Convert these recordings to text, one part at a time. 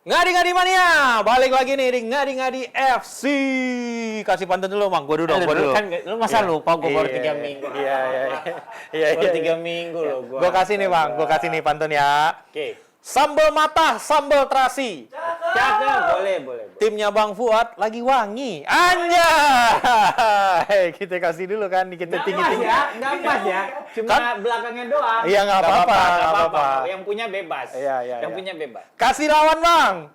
Ngadi-ngadi mania, balik lagi nih di Ngadi-ngadi FC. Kasih pantun dulu, Bang. Gua dulu dong, gua dulu. Kan lu masa lupa gua baru 3 minggu. Iya. Baru 3 minggu loh gua. Gua kasih nih, Bang. Gua kasih nih pantun ya. Oke. Sambal matah, sambal terasi. Cakep, boleh. Timnya Bang Fuad lagi wangi. Anjay. Kita kasih dulu kan, kita tinggi-tinggi. Nggak pas ya. Cuma Kan? belakangnya doang. Iya, nggak apa-apa. Yang punya bebas. Iya. Yang punya bebas. Kasih lawan, Bang.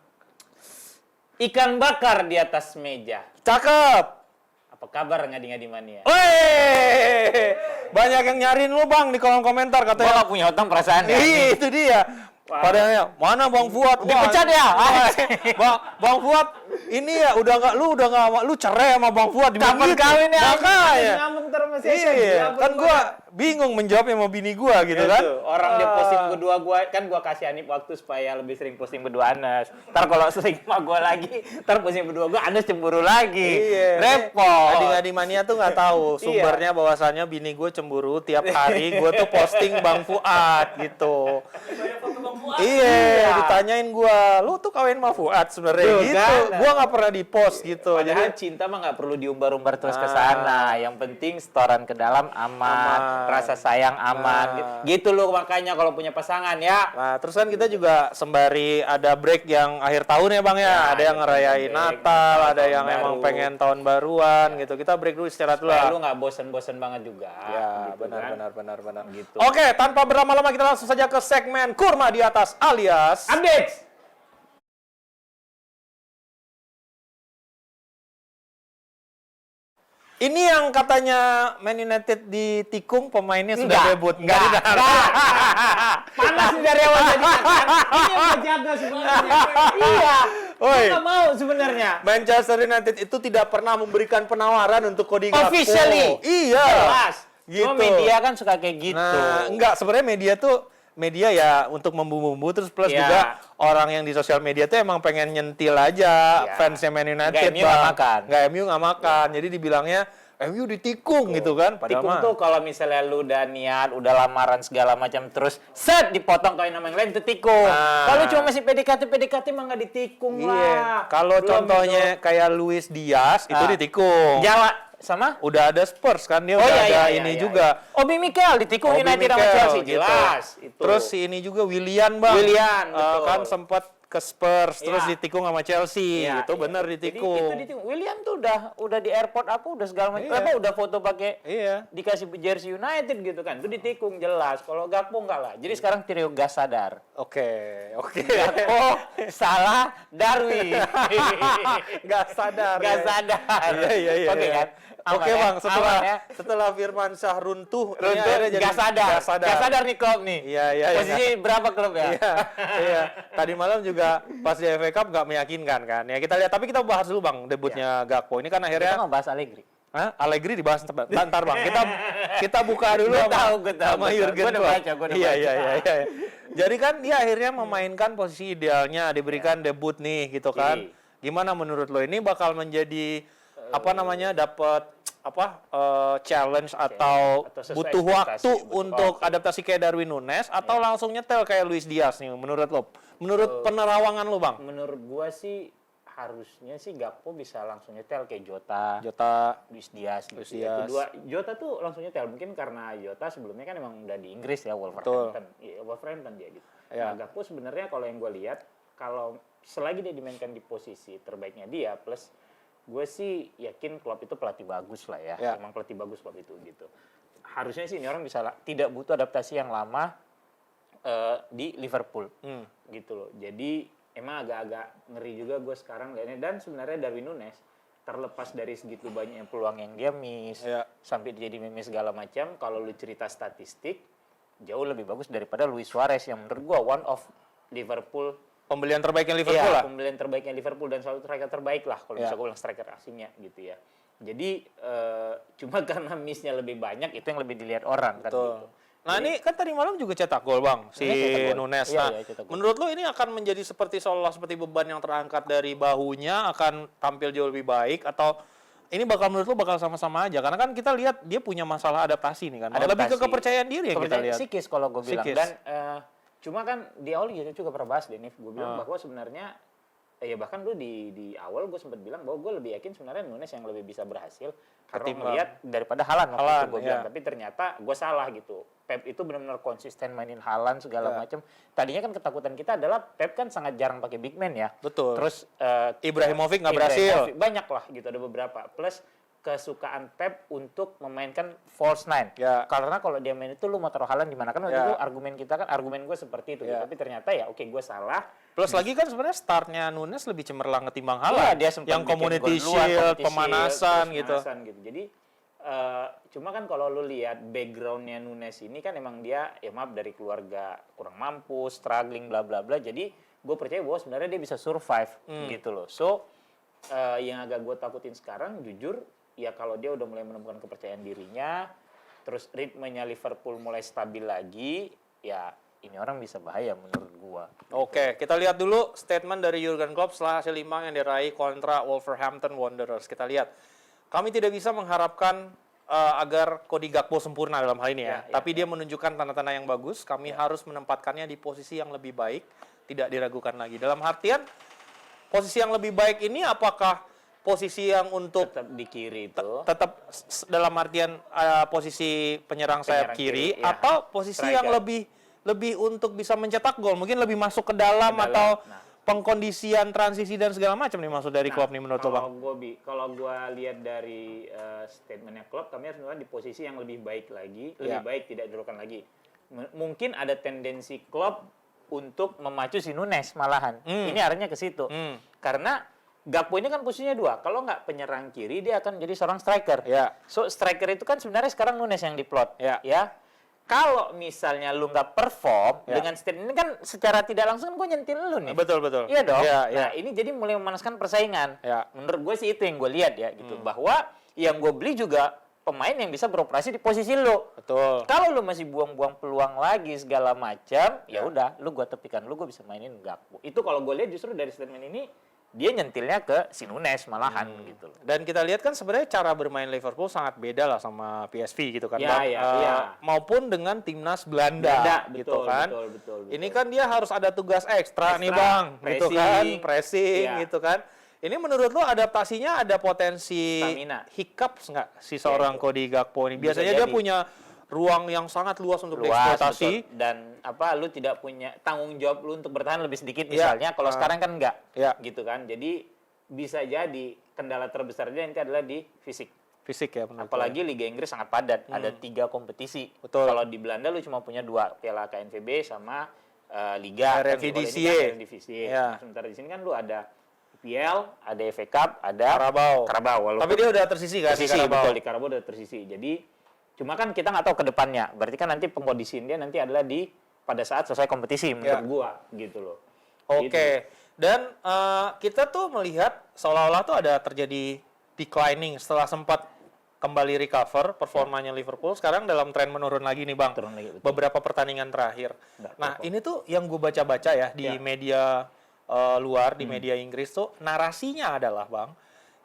Ikan bakar di atas meja. Cakep. Apa kabar ngadi-ngadi mania? Weh, banyak yang nyariin lu, Bang, di kolom komentar Gua katanya. nggak punya utang perasaan ya. Itu dia. Padahal mana Bang Fuad? Dipecat ya? Bang Fuad ini ya udah nggak lu cerai sama Bang Fuad. Kapan kawin ya? Makanya. Ngambek terus masih Iya, kan gua bingung menjawabnya sama bini gua gitu kan. Orang dia posting berdua gua kasih Anip waktu supaya lebih sering posting berdua Anas. Ntar kalau sering sama gua lagi, ntar posting berdua gua Anas cemburu lagi. Iya. Repot. Ngadi-ngadi mania tuh nggak tahu sumbernya bahwasannya bini gue cemburu tiap hari gue tuh posting Bang Fuad gitu. Iya, ditanyain gue, lu tuh kawin sama Fuad sebenarnya gitu. Kan? Gue nggak pernah di post gitu. Padahal cinta mah nggak perlu diumbar-umbar terus ke sana. Yang penting setoran ke dalam aman, rasa sayang aman. Gitu loh makanya kalau punya pasangan ya. Nah, terus kan kita juga sembari ada break yang akhir tahun ya Bang ya. Ada yang ngerayain Natal, ada yang emang pengen tahun baruan gitu. Kita break dulu istirahat dulu. Supaya lu nggak bosen-bosen banget juga. Ya, gitu benar. Gitu. Oke, tanpa berlama-lama kita langsung saja ke segmen Kurma di atas alias Updates. ini yang katanya Man United ditikung pemainnya sudah debut. Enggak. Panas nih dari awal jadi kan. Ini yang gua jaga sebenarnya. Iya. Oi. Gua nggak mau sebenarnya. Manchester United itu tidak pernah memberikan penawaran untuk Cody Gakpo. Officially. Iya. Jelas. Gitu. Oh, media kan suka kayak gitu. Nah, enggak, sebenarnya media ya untuk membumbu-bumbu terus plus Ya. juga orang yang di sosial media tuh emang pengen nyentil aja Ya. fansnya Man United. Nggak, MU nggak makan. Nggak, MU nggak makan. Jadi dibilangnya MU ditikung gitu kan. Padahal Tikung mah tuh kalau misalnya lu udah niat, udah lamaran segala macam terus set dipotong kayak nama yang lain itu tikung. Nah. Kalau cuma masih PDKT mah nggak ditikung iya. lah. Kalau Belum contohnya kayak Luis Diaz itu ditikung. Jawa sama Udah ada Spurs kan dia udah ada ini juga. Obi Mikel ditikung Obi United sama Mikel, Chelsea gitu. jelas itu. Terus si ini juga Willian Bang. Willian, betul. Kan sempat ke Spurs terus Iya. ditikung sama Chelsea. Iya, Itu iya. benar Jadi ditikung. itu ditikung. William tuh udah di airport apa udah segala macam. Iya. Apa udah foto pakai Iya. dikasih jersey United gitu kan. Itu ditikung jelas. Kalau Gakpo enggak lah. Jadi sekarang trio gas sadar. Oke. Gakpo salah Darwin. Nggak sadar. Gak ya. sadar. Iya. Oke kan? Oke Aman, Bang, ya? Aman, ya? setelah Firman Syah runtuh Runtuh, gak sadar. Gak sadar nih klub nih. Iya. Posisi berapa klub ya? Iya. Tadi malam juga pas di FA Cup nggak meyakinkan kan. Ya kita lihat, tapi kita bahas dulu Bang debutnya Gakpo. Ini kan Kita akhirnya mau bahas Allegri. Allegri dibahas ntar Bang. Kita buka dulu Gua sama tahu. Jurgen Gua udah Klopp. baca. Iya. Jadi kan dia akhirnya memainkan posisi idealnya, diberikan debut nih gitu kan. Gimana menurut lo ini bakal menjadi dapat challenge atau sesuai butuh ekspektasi, waktu butuh untuk adaptasi kayak Darwin Nunes atau langsung nyetel kayak Luis Diaz nih menurut lo? Menurut penerawangan lo Bang? Menurut gua sih harusnya sih Gakpo bisa langsung nyetel kayak Jota, Luis Diaz gitu. Ya. Kedua Jota tuh langsung nyetel mungkin karena Jota sebelumnya kan emang udah di Inggris ya Wolverhampton. Iya, Wolverhampton dia gitu. Ya. Nah, Gakpo sebenarnya kalau yang gua lihat kalau selagi dia dimainkan di posisi terbaiknya dia plus gue sih yakin Klopp itu pelatih bagus lah ya. Emang pelatih bagus Klopp itu gitu. Harusnya sih ini orang bisa tidak butuh adaptasi yang lama di Liverpool. Gitu loh. Jadi emang agak-agak ngeri juga gue sekarang lihatnya. Dan sebenarnya Darwin Nunes terlepas dari segitu banyak peluang yang dia miss sampai dia jadi meme segala macam, kalau lu cerita statistik jauh lebih bagus daripada Luis Suarez yang menurut gue one of Liverpool Pembelian terbaiknya Liverpool lah. Pembelian terbaiknya Liverpool dan salah satu striker terbaik lah kalau bisa gue bilang striker asingnya gitu ya. Jadi cuma karena miss-nya lebih banyak itu yang lebih dilihat orang kan gitu. Nah ini kan tadi malam juga cetak gol Bang si Nunes. Nah menurut lo ini akan menjadi seperti seolah seperti beban yang terangkat dari bahunya akan tampil jauh lebih baik atau ini menurut lo bakal sama-sama aja karena kan kita lihat dia punya masalah adaptasi nih kan. Lebih ke kepercayaan diri yang kita lihat. Psikis kalau gue bilang dan cuma kan di awal kita juga pernah bahas Denif, gue bilang bahwa sebenarnya ya bahkan lu di awal gue sempat bilang bahwa gue lebih yakin sebenarnya Nunes yang lebih bisa berhasil karena Ketimbang melihat daripada Haaland waktu itu gue bilang, iya. tapi ternyata gue salah gitu. Pep itu benar-benar konsisten mainin Haaland segala macam. Tadinya kan ketakutan kita adalah Pep kan sangat jarang pakai big man ya. Betul. Terus Ibrahimovic nggak berhasil. Banyak lah gitu, ada beberapa. Plus kesukaan Pep untuk memainkan false nine. Ya. Karena kalau dia main itu lu mau taruh Haaland di mana, kan waktu itu argumen gue seperti itu. Gitu. Tapi ternyata ya oke, gue salah. Plus lagi kan sebenarnya startnya Nunes lebih cemerlang ketimbang Haaland. Dia sempat yang community shield, pemanasan gitu. Jadi cuma kan kalau lu lihat backgroundnya Nunes ini kan emang dia ya maaf dari keluarga kurang mampu, struggling bla bla bla. Jadi gue percaya bahwa sebenarnya dia bisa survive gitu loh. So yang agak gue takutin sekarang jujur ya kalau dia udah mulai menemukan kepercayaan dirinya, terus ritmenya Liverpool mulai stabil lagi, ya ini orang bisa bahaya menurut gua. Oke, kita lihat dulu statement dari Jurgen Klopp setelah hasil imbang yang diraih kontra Wolverhampton Wanderers. Kita lihat, kami tidak bisa mengharapkan agar Cody Gakpo sempurna dalam hal ini ya. Tapi dia menunjukkan tanda-tanda yang bagus. Kami harus menempatkannya di posisi yang lebih baik, tidak diragukan lagi. Dalam artian, posisi yang lebih baik ini apakah posisi yang untuk tetap di kiri itu tetap dalam artian posisi penyerang sayap kiri ya. Atau posisi yang lebih untuk bisa mencetak gol, mungkin lebih masuk ke dalam atau pengkondisian transisi dan segala macam nih maksud dari Klopp nih menurut lo Bang? Kalau gue lihat dari statementnya Klopp, kami harus melakukan di posisi yang lebih baik lagi, lebih baik tidak dilakukan lagi. Mungkin ada tendensi Klopp untuk memacu si Nunes malahan. Ini arahnya ke situ. Karena Gakpo ini kan posisinya dua. Kalau nggak penyerang kiri, dia akan jadi seorang striker. So striker itu kan sebenarnya sekarang Nunes yang diplot. Ya. Kalau misalnya lu nggak perform dengan statement ini kan secara tidak langsung gue nyentil lu nih. Betul. Iya dong. Nah ini jadi mulai memanaskan persaingan. Menurut gue sih itu yang gue lihat ya gitu. Bahwa yang gue beli juga pemain yang bisa beroperasi di posisi lu. Betul. Kalau lu masih buang-buang peluang lagi segala macam, ya udah, lu gue tepikan, lu gue bisa mainin Gakpo. Itu kalau gue lihat justru dari statement ini dia nyentilnya ke si Nunes malahan gitu loh. Dan kita lihat kan sebenarnya cara bermain Liverpool sangat beda lah sama PSV gitu kan. Maupun dengan timnas Belanda gitu kan. Betul. Ini kan dia harus ada tugas ekstra nih Bang, gitu kan, pressing gitu kan. Ini menurut lo adaptasinya ada potensi hiccups nggak si seorang Cody Gakpo ini? Biasanya dia punya ruang yang sangat luas untuk dieksploitasi dan lu tidak punya tanggung jawab lu untuk bertahan lebih sedikit misalnya. Kalau sekarang kan enggak gitu kan. Jadi bisa jadi kendala terbesar dia nanti adalah di fisik ya apalagi Liga Inggris sangat padat, ada 3 kompetisi. Kalau di Belanda lu cuma punya 2, Piala KNVB sama Liga Eredivisie. Sementara di sini kan lu ada IPL, ada FA Cup, ada Carabao. Tapi dia udah tersisi kan di Carabao. Betul, di Carabao udah tersisi. Jadi cuma kan kita nggak tahu ke depannya. Berarti kan nanti pengkondisian dia nanti adalah pada saat selesai kompetisi menurut gua gitu loh. Oke. Dan kita tuh melihat seolah-olah tuh ada terjadi declining setelah sempat kembali recover performanya Liverpool. Sekarang dalam tren menurun lagi nih Bang. Beberapa pertandingan terakhir. Ini tuh yang gue baca-baca ya di media luar, di media Inggris tuh narasinya adalah Bang,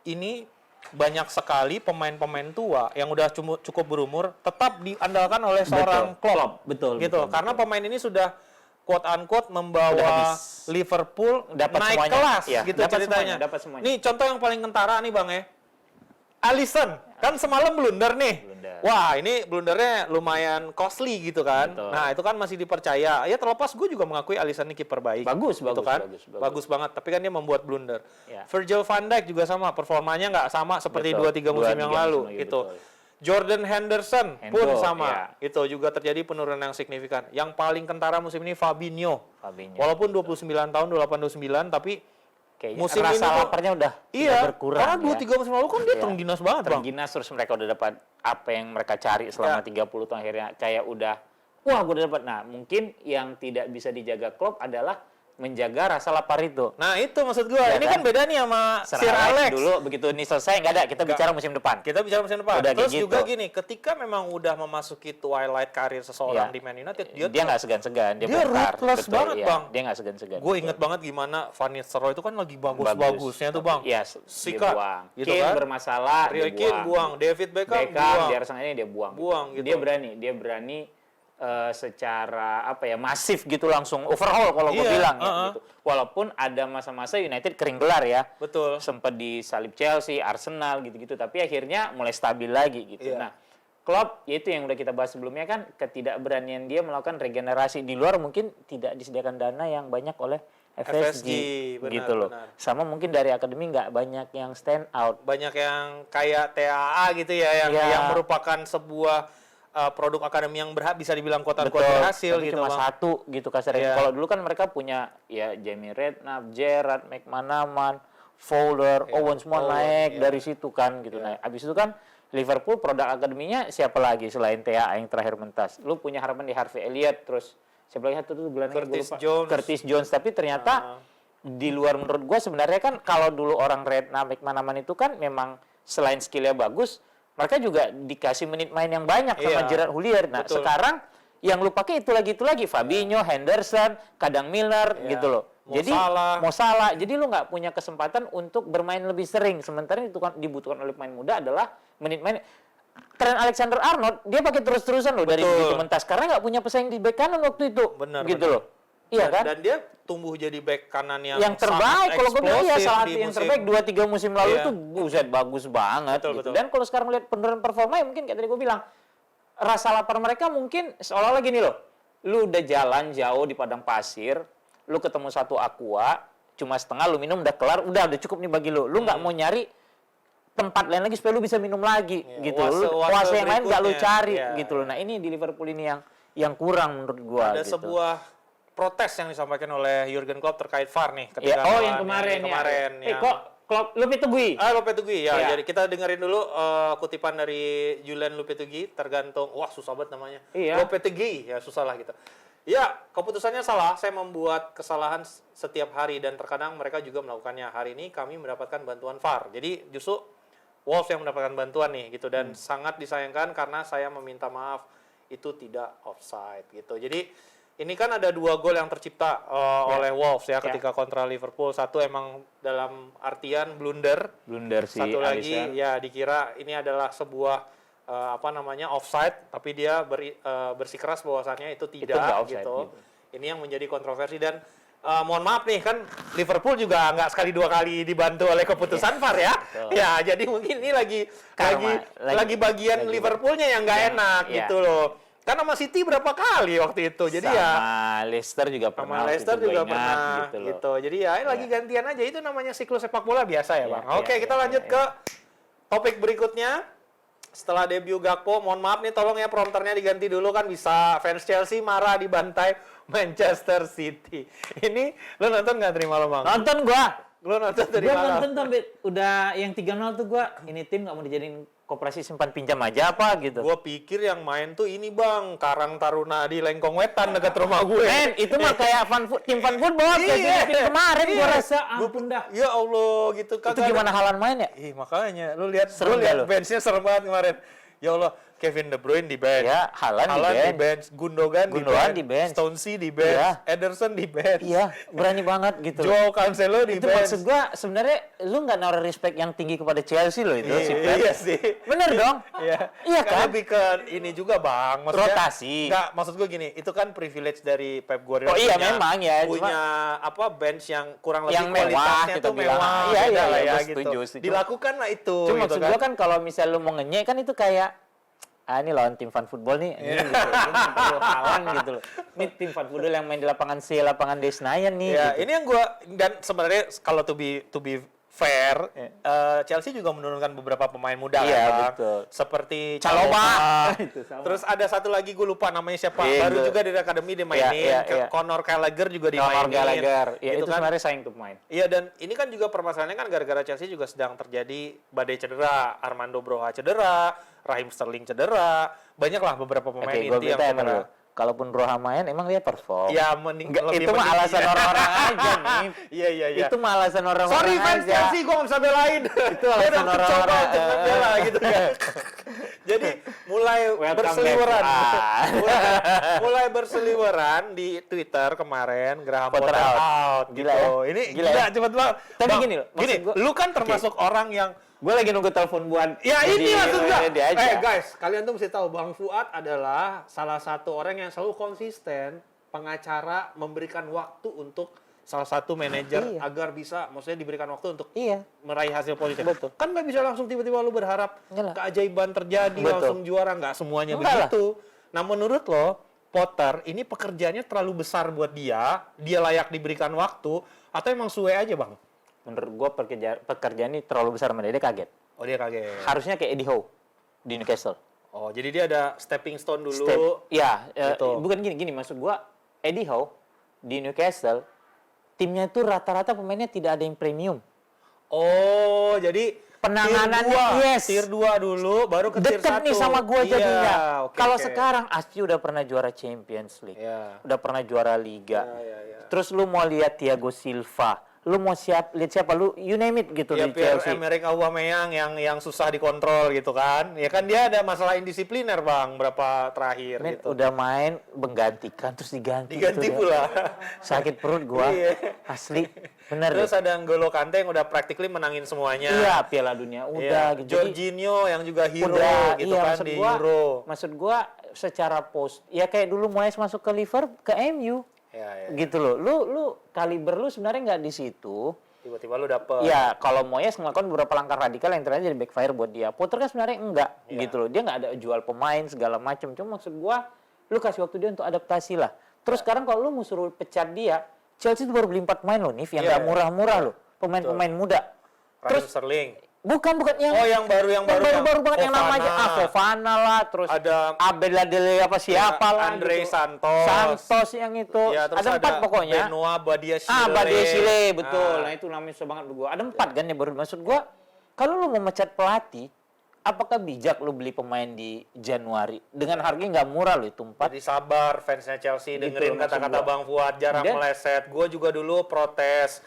ini banyak sekali pemain-pemain tua yang udah cukup berumur tetap diandalkan oleh seorang Klopp. Betul. Karena pemain ini sudah quote unquote membawa Liverpool naik kelas gitu ceritanya. Nih contoh yang paling kentara nih Bang ya. Alisson kan semalam blunder nih. Wah, ini blundernya lumayan costly gitu kan. Nah, itu kan masih dipercaya. Ya terlepas gue juga mengakui Alisson ini kiper baik. Bagus banget. Tapi kan dia membuat blunder. Virgil van Dijk juga sama, performanya nggak sama seperti 2-3 musim yang lalu gitu. Jordan Henderson pun sama. Itu juga terjadi penurunan yang signifikan. Yang paling kentara musim ini Fabinho. Walaupun 29 tahun, 28-29 tapi musim rasa ini laparnya udah karena berkurang. 2-3 musim lalu kan dia terengginas banget Bang. Terengginas, terus mereka udah dapat apa yang mereka cari selama 30 tahun, akhirnya kayak udah wah gue udah dapat. Nah mungkin yang tidak bisa dijaga Klopp adalah menjaga rasa lapar itu. Nah itu maksud gue. Ini kan beda nih sama Sir Alex. Dulu begitu ini selesai nggak ada, kita bicara musim depan. Terus gitu. Juga gini, ketika memang udah memasuki twilight karir seseorang di Man United, dia nggak segan-segan, dia ruthless banget Bang. Dia nggak segan-segan. Gue inget banget gimana Van Nistelrooy itu kan lagi bagus-bagusnya tuh Bang. Iya, Sika gitu kan. Bermasalah, Harry Kane buang, David Beckham di Arsenal ini dia buang. Gitu. Dia berani secara masif gitu langsung overhaul kalau gue bilang ya gitu. Walaupun ada masa-masa United kering gelar ya. Betul. Sempat disalip Chelsea, Arsenal gitu-gitu, tapi akhirnya mulai stabil lagi gitu. Nah, Klopp yaitu yang udah kita bahas sebelumnya kan, ketidakberanian dia melakukan regenerasi di luar, mungkin tidak disediakan dana yang banyak oleh FSG benar, gitu loh. Benar. Sama mungkin dari akademi nggak banyak yang stand out. Banyak yang kayak TAA gitu ya, yang merupakan sebuah produk akademi yang bisa dibilang quote-unquote berhasil tapi gitu, cuma Bang. satu gitu kasarnya. Kalau dulu kan mereka punya ya Jamie Redknapp, Gerrard, McManaman, Fowler, Owen semua naik dari situ kan gitu. Nah, abis itu kan Liverpool produk akademinya siapa lagi selain TAA yang terakhir mentas? Lu punya harapan di Harvey Elliott, terus siapa lagi satu tuh gelandangnya Curtis Jones. Tapi ternyata di luar menurut gua sebenarnya kan kalau dulu orang Redknapp, McManaman itu kan memang selain skillnya bagus, mereka juga dikasih menit main yang banyak sama Gerard Houllier. Nah, sekarang yang lu pakai itu lagi Fabinho, Henderson, kadang Milner gitu loh. Jadi Mo Salah. Jadi lu nggak punya kesempatan untuk bermain lebih sering. Sementara itu kan dibutuhkan oleh pemain muda adalah menit main. Trent Alexander-Arnold dia pakai terus-terusan loh dari begitu mentas karena nggak punya pesaing di bek kanan waktu itu. Gitu loh. Iya kan? Dan dia tumbuh jadi bek kanan yang terbaik. Kalau gue bilang ya salah yang terbaik 2-3 musim lalu itu buset bagus banget. Betul. Dan kalau sekarang lihat penurunan performa ya mungkin kayak tadi gue bilang rasa lapar mereka mungkin seolah-olah gini loh. Lu udah jalan jauh di padang pasir, lu ketemu satu aqua, cuma setengah lu minum udah kelar, udah cukup nih bagi lu. Lu nggak mau nyari tempat lain lagi supaya lu bisa minum lagi gitu. Puasa yang lain nggak lu cari gitu loh. Nah, ini di Liverpool ini yang kurang menurut gua. Ada gitu. sebuah protes yang disampaikan oleh Jurgen Klopp terkait VAR nih ketika yang kemarin ya. Kok Klopp Lopetegui. Lopetegui ya. Jadi kita dengerin dulu kutipan dari Julian Lopetegui, tergantung susah banget namanya. Lopetegui ya susah lah gitu. Ya, keputusannya salah. Saya membuat kesalahan setiap hari dan terkadang mereka juga melakukannya. Hari ini kami mendapatkan bantuan VAR. Jadi justru Wolves yang mendapatkan bantuan nih gitu dan sangat disayangkan karena saya meminta maaf itu tidak offside gitu. Jadi ini kan ada 2 gol yang tercipta oleh Wolves ya ketika kontra Liverpool. Satu emang dalam artian blunder si satu lagi Alisson. Ya dikira ini adalah sebuah offside, tapi dia bersikeras bahwasannya itu tidak offside, gitu. Ini yang menjadi kontroversi dan mohon maaf nih kan Liverpool juga nggak sekali 2 kali dibantu oleh keputusan VAR ya. Ya jadi mungkin ini lagi bagian Liverpoolnya yang nggak enak gitu loh. Karena sama City berapa kali waktu itu. Jadi sama Leicester juga pernah. Gitu. Jadi ya lagi gantian aja, itu namanya siklus sepak bola biasa ya, Bang. Oke, kita lanjut ke topik berikutnya. Setelah debut Gakpo, mohon maaf nih tolong ya prompternya diganti dulu kan bisa fans Chelsea marah dibantai Manchester City. Ini lo nonton nggak terima lo, Bang? Nonton gua. Lo nonton dari mana? Gua nonton sampai udah yang 3-0 tuh gua ini tim nggak mau dijadiin koperasi simpan pinjam aja apa gitu. Gua pikir yang main tuh ini, Bang, Karang Taruna di Lengkong Wetan dekat rumah gue. Men, itu mah kayak tim fan football kayak kemarin gua rasa ampun dah. Ya Allah gitu kan. Itu gimana Haaland main ya? Makanya lu lihat bench-nya serem banget kemarin. Ya Allah, Kevin De Bruyne di bench. Ya, Haaland di bench. Gundogan di bench. Stonesy di bench. Ederson di bench. Iya, berani banget gitu. Joao Cancelo di bench. Itu maksud gua sebenarnya lu nggak naruh respect yang tinggi kepada Chelsea loh itu si Pep. Iya sih. Bener dong? Iya kan? Lebih ke ini juga, Bang. Maksudnya, rotasi. Enggak, maksud gua gini, itu kan privilege dari Pep Guardiola. Memang ya. Punya bench yang kurang lebih yang kualitasnya tuh mewah. Iya, gitu. setuju. Dilakukan lah itu. Cuma maksud gua kan kalau misal lu mau ngenyek kan itu kayak ini lawan tim fan football nih, ini gitu. Ini perlu Haaland gitu loh. Ini tim fan football yang main di lapangan C, lapangan D Senayan nih. Ya, gitu. ini yang dan sebenarnya kalau to be fair, Chelsea juga menurunkan beberapa pemain muda kan, betul. Seperti Chalobah. Terus ada satu lagi gue lupa namanya siapa, baru juga di akademi dimainin, Conor Gallagher juga dimainin. Itu kan sebenarnya saing tuh pemain. Iya, dan ini kan juga permasalahannya kan gara-gara Chelsea juga sedang terjadi badai cedera, Armando Broja cedera, Raheem Sterling cedera, banyaklah beberapa pemain inti yang cedera. Kalaupun Broja main, emang dia perform. Ya, itu mah alasan orang-orang aja nih. Iya. Itu mah alasan orang-orang aja. Sorry fans Chelsea, gue nggak bisa belain. Itu alasan orang-orang aja. Bela gitu kan. Jadi mulai berseliweran. mulai berseliweran di Twitter kemarin, Graham Potter out. Gila gitu. Ya? Ini gila cepet banget. Tapi gini, lu kan termasuk orang yang Gue lagi nunggu telepon buat. Ya ini maksud gue. Guys, kalian tuh mesti tahu Bang Fuad adalah salah satu orang yang selalu konsisten, pengacara memberikan waktu untuk salah satu manajer agar bisa, maksudnya diberikan waktu untuk meraih hasil positif. Betul. Kan nggak bisa langsung tiba-tiba lu berharap keajaiban terjadi, Betul. langsung juara, nggak semuanya Enggak begitu. Nah menurut lo, Potter ini pekerjaannya terlalu besar buat dia layak diberikan waktu, atau emang suwe aja Bang? Menurut gue pekerjaan ini terlalu besar, dia kaget. Oh dia kaget. Harusnya kayak Eddie Howe di Newcastle. Oh jadi dia ada stepping stone dulu. Bukan gini maksud gue, Eddie Howe di Newcastle timnya itu rata-rata pemainnya tidak ada yang premium. Oh jadi Penanganannya tier 2 dulu baru ke tier 1. Deket nih sama gue jadinya. Kalau okay. sekarang Asti udah pernah juara Champions League, udah pernah juara Liga. Terus lu mau lihat Thiago Silva, lu mau lihat siapa, lu you name it gitu di Chelsea. Pierre-Emerick Aubameyang yang susah dikontrol gitu kan. Ya kan dia ada masalah indisipliner Bang berapa terakhir gitu. Udah main menggantikan terus diganti pula. Sakit perut gua. Asli. Bener. Terus ada N'Golo Kante yang udah practically menangin semuanya. Iya, Piala Dunia udah gitu. Jorginho yang juga hero gitu kan di Euro. Maksud gua secara post ya kayak dulu Moyes masuk ke Liverpool ke MU. Gitu loh. Lu kaliber lu sebenarnya nggak di situ. Tiba-tiba lu dapet. Ya, kalau Moyes melakukan beberapa langkah radikal yang ternyata jadi backfire buat dia. Potter kan sebenarnya enggak gitu loh. Dia nggak ada jual pemain segala macam. Cuma maksud gua lu kasih waktu dia untuk adaptasi lah. Terus sekarang kalau lu mau suruh pecat dia, Chelsea itu baru beli 4 pemain loh, Nif, yang nggak murah-murah loh. Pemain-pemain muda. Terus Sterling. Bukan yang yang baru banget yang namanya Fofana lah, terus ada Abel Adele siapa lah Andre gitu. Santos. Santos yang itu. Ada 4 pokoknya. Benoit Badiashile. Badiashile betul. Nah itu namanya susah banget gua. Ada 4 kan yang baru. Maksud gua kalau lu mau mecat pelatih, apakah bijak lu beli pemain di Januari dengan harganya nggak murah lo itu 4? Jadi sabar fansnya Chelsea dengerin kata-kata Bang Fuad, jarang meleset. Gue juga dulu protes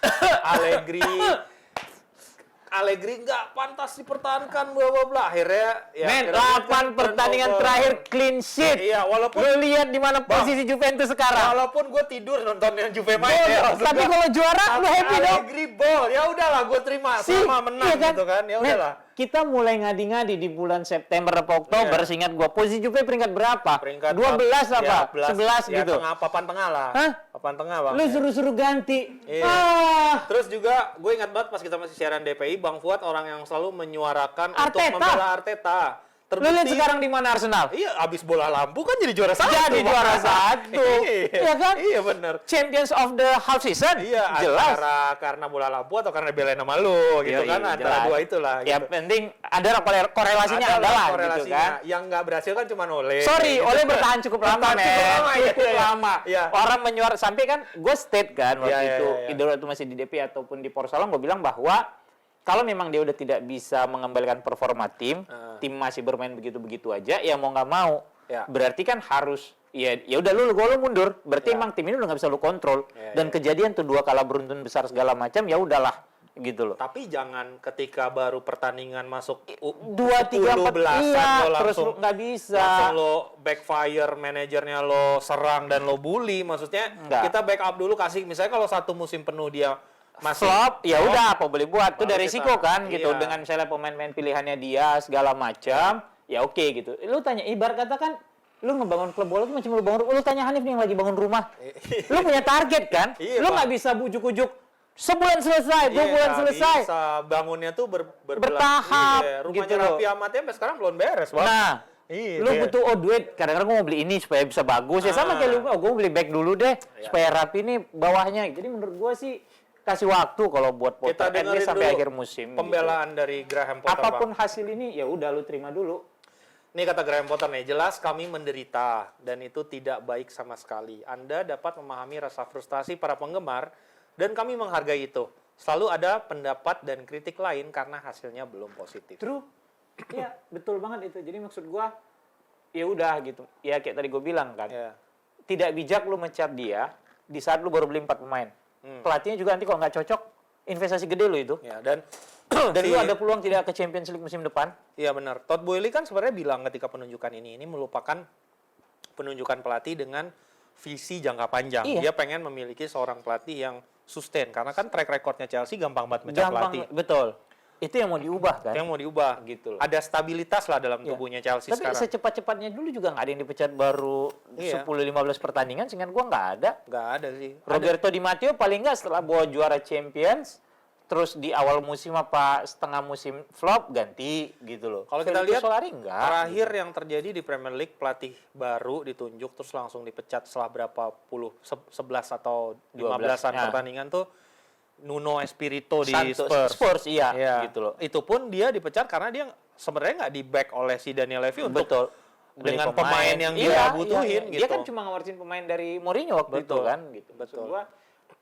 Allegri nggak pantas dipertahankan bla bla bla. Akhirnya ya 8 pertandingan terakhir clean sheet. Iya, walaupun lu lihat di mana posisi Juventus sekarang. Walaupun gue tidur nonton yang Juve main tapi kalau juara lu happy dong. Allegri ya udahlah gue terima sama menang gitu kan. Ya udahlah. Kita mulai ngadi-ngadi di bulan September atau Oktober, seingat gua posisi Juve peringkat berapa? Peringkat 12 apa? 11 gitu. Papan tengah lah. Papan tengah Bang. Lu suruh-suruh ganti. Terus juga gue ingat banget pas kita masih siaran DPI, Bang Fuad orang yang selalu menyuarakan Arteta. untuk membela Arteta. Lu lihat sekarang di mana Arsenal? Iya, abis bola lampu kan jadi juara 1. Jadi juara 1. Iya kan? Iya benar. Champions of the half season. Iya, jelas. Karena bola lampu atau karena belain nama lu gitu kan. Antara dua itulah. Yang gitu. penting ada korelasinya adalah gitu kan. Yang nggak berhasil kan cuma Ole. Sorry, Ole bertahan cukup lama, Cukup lama. Iya. Orang menyuarakan sampai kan gue state kan waktu itu idola itu masih di DP ataupun di Porsalong, gue bilang bahwa kalau memang dia udah tidak bisa mengembalikan performa tim masih bermain begitu-begitu aja, ya mau nggak mau, berarti kan harus ya udah lu mundur. Berarti emang tim ini udah nggak bisa lu kontrol. Dan kejadian tuh 2 kalah beruntun besar segala macam, ya udahlah gitu loh. Tapi jangan ketika baru pertandingan masuk 2, 3, 4 belasan lo terus langsung nggak bisa. Langsung lo backfire, manajernya lo serang dan lo bully. Maksudnya kita backup dulu, kasih misalnya kalau satu musim penuh dia masih flop, ya udah apa boleh buat. Itu dari risiko kan gitu. Iya. Dengan misalnya pemain-pemain pilihannya dia segala macam, ya oke gitu. Lu tanya ibarat kata kan lu ngebangun klub bola itu macam lu tanya Hanif nih yang lagi bangun rumah. Lu punya target kan? Lu nggak bisa bujuk-bujuk sebulan selesai, 2 bulan selesai. Bisa bangunnya tuh bertahap. Rumahnya gitu Raffi Ahmadnya sampai sekarang belum beres, Bang. Nah, lu butuh duit. Kadang-kadang gue mau beli ini supaya bisa bagus. Ya sama kayak lu, gue beli bag dulu deh supaya rapi nih bawahnya. Jadi menurut gue sih kasih waktu kalau buat Potter sampai akhir musim. Pembelaan dari Graham Potter. Apapun hasil ini ya udah lu terima dulu. Nih kata Graham Potter nih, jelas kami menderita dan itu tidak baik sama sekali. Anda dapat memahami rasa frustasi para penggemar dan kami menghargai itu. Selalu ada pendapat dan kritik lain karena hasilnya belum positif. True. Iya, betul banget itu. Jadi maksud gua ya udah gitu. Ya kayak tadi gue bilang kan. Tidak bijak lu mecat dia di saat lu baru beli 4 pemain. Pelatihnya juga nanti kalau nggak cocok, investasi gede lo itu. Ya, dan lu ada peluang tidak ke Champions League musim depan. Iya benar. Todd Boehly kan sebenarnya bilang ketika penunjukan ini melupakan penunjukan pelatih dengan visi jangka panjang. Dia pengen memiliki seorang pelatih yang sustain. Karena kan track recordnya Chelsea gampang banget mecat pelatih. Betul. Itu yang mau diubah kan? Yang mau diubah Gitu loh. Ada stabilitas lah dalam tubuhnya Chelsea Tapi sekarang. secepat-cepatnya dulu juga nggak ada yang dipecat baru 10-15 pertandingan, seingat gua nggak ada. Nggak ada sih. Roberto Di Matteo paling nggak setelah bawa juara Champions, terus di awal musim apa setengah musim flop ganti gitu loh. Kalau kita Ferguson lihat Solari enggak. terakhir yang terjadi di Premier League, pelatih baru ditunjuk terus langsung dipecat setelah berapa puluh 11 atau 15-an 12, pertandingan tuh Nuno Espirito di Santos, Spurs. iya, Iya. gitu loh. Itu pun dia dipecat karena dia sebenarnya nggak di back oleh si Daniel Levy untuk Betul. Beli dengan pemain yang dia butuhin gitu. Dia kan cuma ngawarin pemain dari Mourinho waktu itu Betul. kan gitu. Maksud gua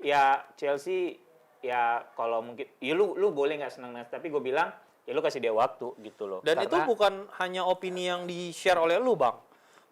ya Chelsea ya kalau mungkin ya lu boleh nggak senang tapi gue bilang ya lu kasih dia waktu gitu loh. Dan itu bukan hanya opini yang di-share oleh lu, Bang.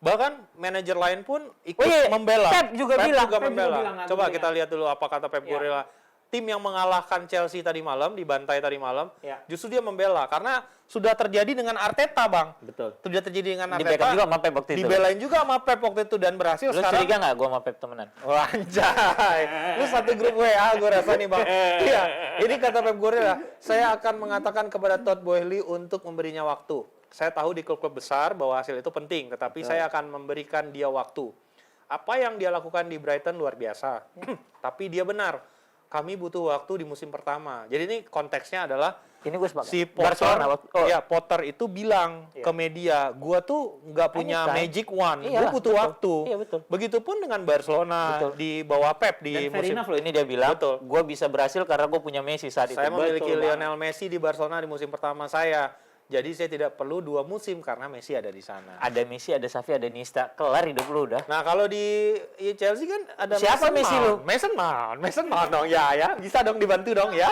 Bahkan manajer lain pun ikut membela. Pep juga bilang. membela. Coba kita lihat dulu apa kata Pep Guardiola. Tim yang mengalahkan Chelsea tadi malam, dibantai tadi malam, justru dia membela. Karena sudah terjadi dengan Arteta, Bang. Betul. Sudah terjadi dengan Arteta. Dibackup juga sama Pep waktu itu. Dibelain juga sama Pep waktu itu dan berhasil. Lu Sekarang curiga nggak gue sama Pep temenan? Wah, anjay. Lu satu grup WA gue rasa nih, Bang. Iya. Ini kata Pep Guardiola, saya akan mengatakan kepada Todd Boehly untuk memberinya waktu. Saya tahu di klub-klub besar bahwa hasil itu penting, tetapi saya akan memberikan dia waktu. Apa yang dia lakukan di Brighton luar biasa. Tapi dia benar. Kami butuh waktu di musim pertama. Jadi ini konteksnya adalah Ini gue sepakat. si Potter itu bilang ke media, gua tuh nggak punya magic wand, gua butuh waktu. Iya, betul. Begitupun dengan Barcelona di bawah Pep di Dan fair musim. enough loh ini dia bilang, Betul. gue bisa berhasil karena gue punya Messi saat itu. Saya memiliki Betul, Lionel Messi di Barcelona di musim pertama saya. Jadi saya tidak perlu 2 musim karena Messi ada di sana. Ada Messi, ada Xavi, ada Iniesta. Kelar hidup lu udah. Nah kalau di Chelsea kan ada Siapa Messi lu? Mason Mount dong ya, bisa dong dibantu dong ya.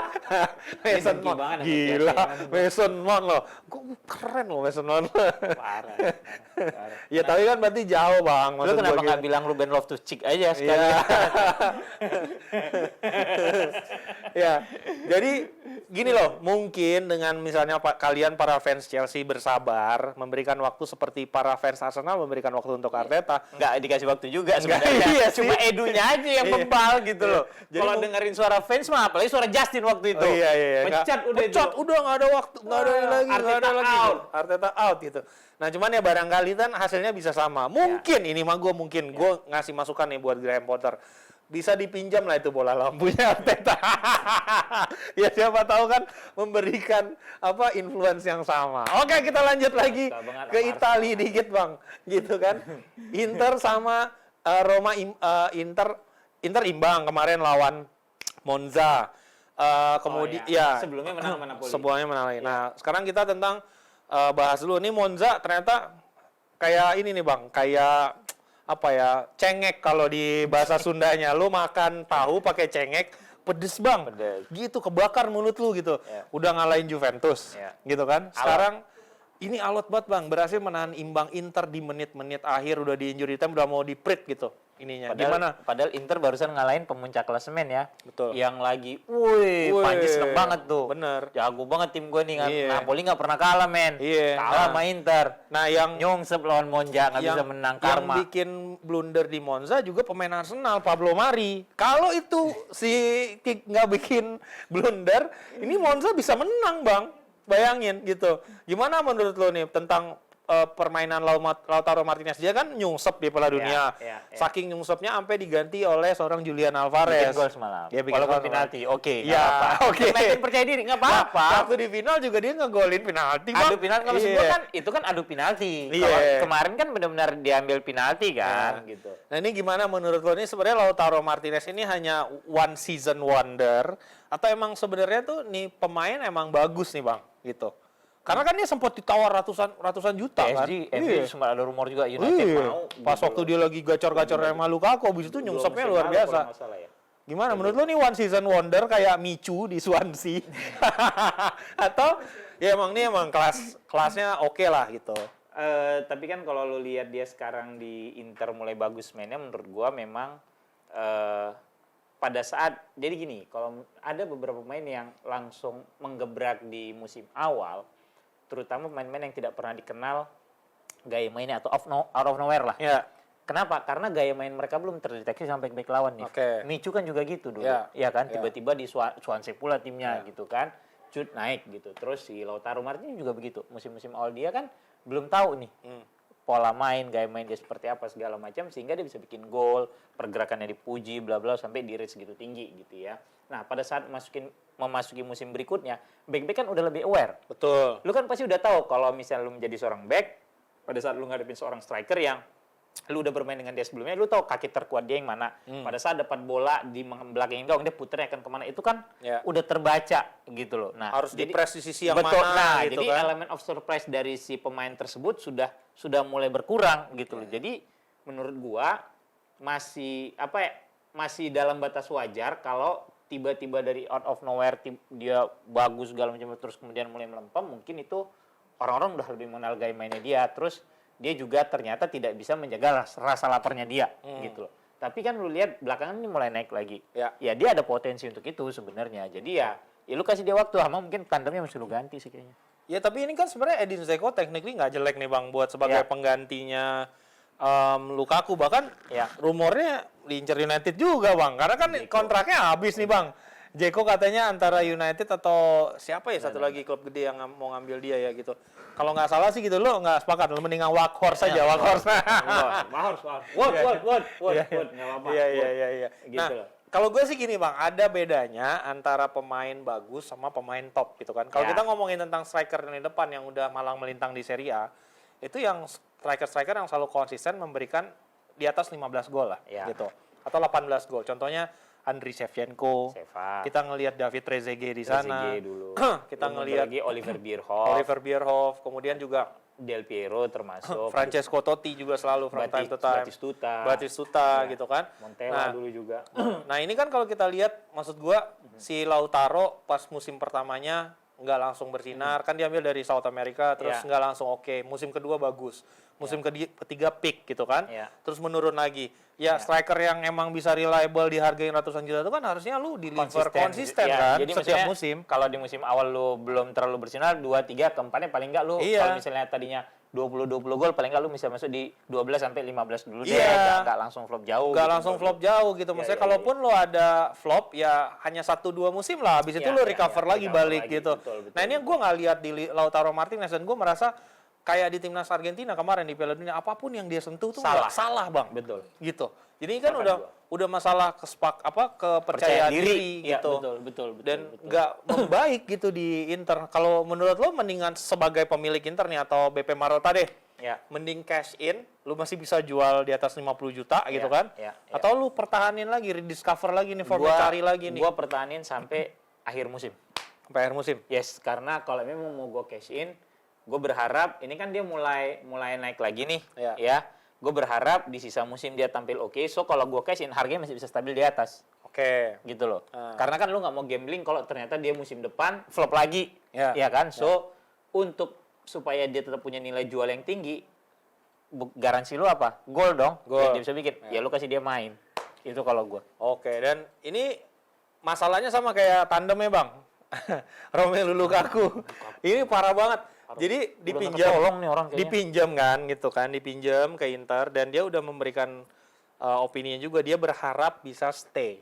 Mason dengki Mount, banget sama gila, Chelsea. Mason Mount loh, keren loh Mason Mount. Parah. Ya tapi kan berarti jauh bang. Lu Maksud kenapa gua nggak gitu. bilang Ruben Loftus-Cheek aja sekali? Iya. Ya, jadi gini loh, mungkin dengan misalnya kalian para fans Chelsea bersabar, memberikan waktu seperti para fans Arsenal memberikan waktu untuk Arteta. Nggak dikasih waktu juga sebenarnya. iya sih. Cuma edunya aja yang Iya. bebal gitu loh. Jadi Kalau dengerin suara fans mah, apalagi suara Justin waktu itu. Oh, iya. Pecat udah itu. Pecat udah nggak ada waktu, nggak ada ini lagi, nggak ada Arteta lagi. out. Arteta out gitu. Nah cuman ya barangkali kan hasilnya bisa sama. Mungkin ini mah gue ngasih masukan nih buat Graham Potter. Bisa dipinjam lah itu bola lampunya Arteta. Ya siapa tahu kan memberikan influence yang sama. Oke, kita lanjut lagi ke Italia dikit, Bang. Gitu kan. Inter sama Roma Inter imbang kemarin lawan Monza. Kemudian sebelumnya menang sama Napoli. Sebelumnya menang lagi. Nah, sekarang kita tentang bahas dulu nih Monza ternyata kayak ini nih, Bang. Kayak cengek kalau di bahasa Sundanya. Lu makan tahu pakai cengek, pedes, Bang. Pedes. Gitu, kebakar mulut lu gitu. Udah ngalahin Juventus. Gitu kan. Sekarang ini alot banget, Bang. Berhasil menahan imbang Inter di menit-menit akhir, udah di injury time, udah mau di-prit gitu. Ininya. Gimana? Padahal Inter barusan ngalahin pemuncak klasemen ya. Betul. Yang lagi, Panji seneng banget tuh. Bener. Jago banget tim gue nih. Iya. Napoli nggak pernah kalah, men. Iya. Kalah sama Inter. Nah, yang Nyungsep lawan Monza, nggak bisa menang Yang karma. bikin blunder di Monza juga pemain Arsenal, Pablo Mari. Kalau itu si Kik nggak bikin blunder, ini Monza bisa menang, Bang. Bayangin gitu. Gimana menurut lo nih tentang permainan Lautaro Martinez? Dia kan nyungsep di Piala Dunia. Saking nyungsepnya sampai diganti oleh seorang Julian Alvarez. Bikin gol semalam. Dia bikin Walaupun gol penalti, oke. Iya, oke. Makin percaya diri, nggak apa-apa. Waktu di final juga dia ngegolin penalti, Bang. Adu penalti, kalau sebelum kan itu kan adu penalti. Iya. Kalau kemarin kan benar-benar diambil penalti kan, gitu. Nah ini gimana menurut lo, ini sebenarnya Lautaro Martinez ini hanya one season wonder atau emang sebenarnya tuh nih pemain emang bagus nih, Bang, gitu. Karena kan dia sempat ditawar ratusan juta kan. PSG sempat ada rumor juga United mau. Pas waktu dia lagi gacor-gacor sama Lukaku, habis itu nyungsepnya luar biasa. Gimana menurut lo nih one season wonder kayak Michu di Swansea? Atau ya emang kelasnya oke lah gitu. Tapi kan kalau lo lihat dia sekarang di Inter mulai bagus mainnya, menurut gua memang pada saat jadi gini, kalau ada beberapa pemain yang langsung menggebrak di musim awal, terutama pemain-pemain yang tidak pernah dikenal gaya mainnya atau out of nowhere lah. Ya. Kenapa? Karena gaya main mereka belum terdeteksi sampai back lawan nih. Oke. Michu kan juga gitu dulu. Ya. Ya kan, tiba-tiba di Swansea pula timnya gitu kan. cut naik gitu. Terus si Lautaro Martinez juga begitu. Musim-musim awal dia kan belum tahu nih pola main, gaya main dia seperti apa segala macam sehingga dia bisa bikin gol, pergerakannya dipuji, bla bla sampai di rate segitu tinggi gitu ya. Nah, pada saat memasuki musim berikutnya, back-back kan udah lebih aware. Betul. Lu kan pasti udah tahu kalau misalnya lu menjadi seorang back, pada saat lu ngadepin seorang striker yang lu udah bermain dengan dia sebelumnya, lu tahu kaki terkuat dia yang mana. Pada saat dapat bola di belakang gawang, dia puternya akan kemana, itu kan udah terbaca gitu loh. Nah, harus jadi di-press di sisi yang betul, mana nah, gitu jadi kan. elemen of surprise dari si pemain tersebut sudah mulai berkurang gitu loh. Jadi menurut gua masih masih dalam batas wajar kalau tiba-tiba dari out of nowhere dia bagus segala macam terus kemudian mulai melempem, mungkin itu orang-orang udah lebih mengenal gaya mainnya dia, terus dia juga ternyata tidak bisa menjaga rasa laparnya dia gitu loh. Tapi kan lu lihat belakangan ini mulai naik lagi. Ya dia ada potensi untuk itu sebenarnya. Jadi ya lu kasih dia waktu, sama mungkin tandemnya mesti lu ganti sih kayaknya. Ya tapi ini kan sebenarnya Edin Dzeko technically nggak jelek nih Bang buat sebagai penggantinya Lukaku, bahkan rumornya diincar United juga Bang, karena kan kontraknya habis nih Bang. Dzeko katanya antara United atau siapa ya satu lagi klub gede yang mau ngambil dia ya gitu. Kalau nggak salah sih gitu, lo nggak sepakat, lo mendingan Workhorse aja, Workhorse. Word, nggak apa-apa. Iya. Gitu Nah, loh. kalau gue sih gini Bang, ada bedanya antara pemain bagus sama pemain top gitu kan. Kalau kita ngomongin tentang striker di depan yang udah malang melintang di Serie A, itu yang striker-striker yang selalu konsisten memberikan di atas 15 gol lah gitu. Atau 18 gol. Contohnya Andriy Shevchenko. Kita ngelihat David Trezeguet di sana. Dulu. Kita ngelihat lagi Oliver Bierhoff, kemudian juga Del Piero termasuk. Francesco Totti juga selalu from time to time. Batistuta gitu kan. Montella dulu juga. Nah, ini kan kalau kita lihat, maksud gua si Lautaro pas musim pertamanya nggak langsung bersinar, kan diambil dari South America, terus nggak langsung oke. Musim kedua bagus, musim ketiga peak gitu kan, terus menurun lagi. Ya striker yang emang bisa reliable dihargain ratusan juta itu kan harusnya lu deliver konsisten kan, jadi setiap musim. Kalau di musim awal lu belum terlalu bersinar, 2-3 keempatnya paling nggak lu, kalau misalnya tadinya 20 gol paling nggak lu bisa masuk di 12 sampai 15 dulu deh, nggak langsung flop jauh. Nggak langsung flop jauh gitu. Maksudnya kalaupun lo ada flop ya hanya 1-2 musim lah, habis itu lo recover lagi balik gitu. Betul, nah, ini yang gue nggak lihat di Lautaro Martinez, dan gue merasa kayak di timnas Argentina kemarin di Piala Dunia, apapun yang dia sentuh tuh salah Bang. Betul. Gitu. Jadi kan udah masalah kepercayaan diri gitu. Betul. Dan nggak membaik gitu di Inter. Kalau menurut lo mendingan sebagai pemilik Inter nih atau BP Marotta deh, mending cash in, lu masih bisa jual di atas 50 juta gitu kan? Atau lu pertahanin lagi, rediscover lagi nih, cari lagi nih. Gua pertahanin sampai akhir musim. Sampai akhir musim? Yes, karena kalau memang mau gue cash in, gue berharap, ini kan dia mulai naik lagi nih, ya. Gue berharap di sisa musim dia tampil oke. So kalau gue cash in, harganya masih bisa stabil di atas. Gitu loh. Karena kan lu nggak mau gambling kalau ternyata dia musim depan flop lagi, ya kan? So untuk supaya dia tetap punya nilai jual yang tinggi, garansi lu apa? Gol dong. Dia bisa bikin. Ya lu kasih dia main. Itu kalau gue. Dan ini masalahnya sama kayak tandemnya Bang. Romelu Lukaku. Ini parah banget. Jadi dipinjam kan gitu kan, dipinjam ke Inter, dan dia udah memberikan opini juga, dia berharap bisa stay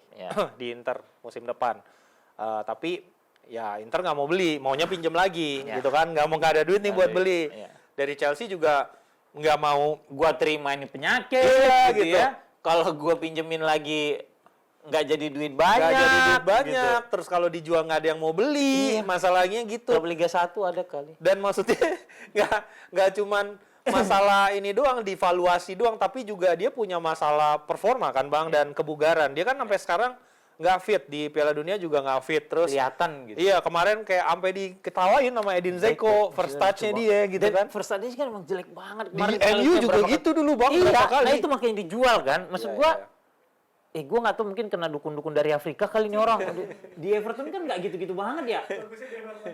di Inter musim depan. Tapi ya Inter nggak mau beli, maunya pinjam lagi gitu kan, nggak ada duit nih buat beli. Dari Chelsea juga nggak mau. Gua terima ini penyakit gitu ya. Kalau gua pinjemin lagi nggak jadi duit banyak, gitu. Terus kalau dijual nggak ada yang mau beli, masalahnya gitu. Klub Liga 1 ada kali. Dan maksudnya nggak cuman masalah ini doang, divaluasi doang, tapi juga dia punya masalah performa kan Bang, dan kebugaran. Dia kan sampai sekarang nggak fit, di Piala Dunia juga nggak fit, terus kelihatan gitu. Iya, kemarin kayak sampai diketawain sama Edin Dzeko, first touch-nya dia gitu kan. First touch-nya kan emang jelek banget. Di MU juga gitu dulu Bang, berapa kali. Nah itu makanya dijual kan. Maksud gua gue nggak tahu, mungkin kena dukun-dukun dari Afrika kali ini orang. Di Everton kan nggak gitu-gitu banget ya.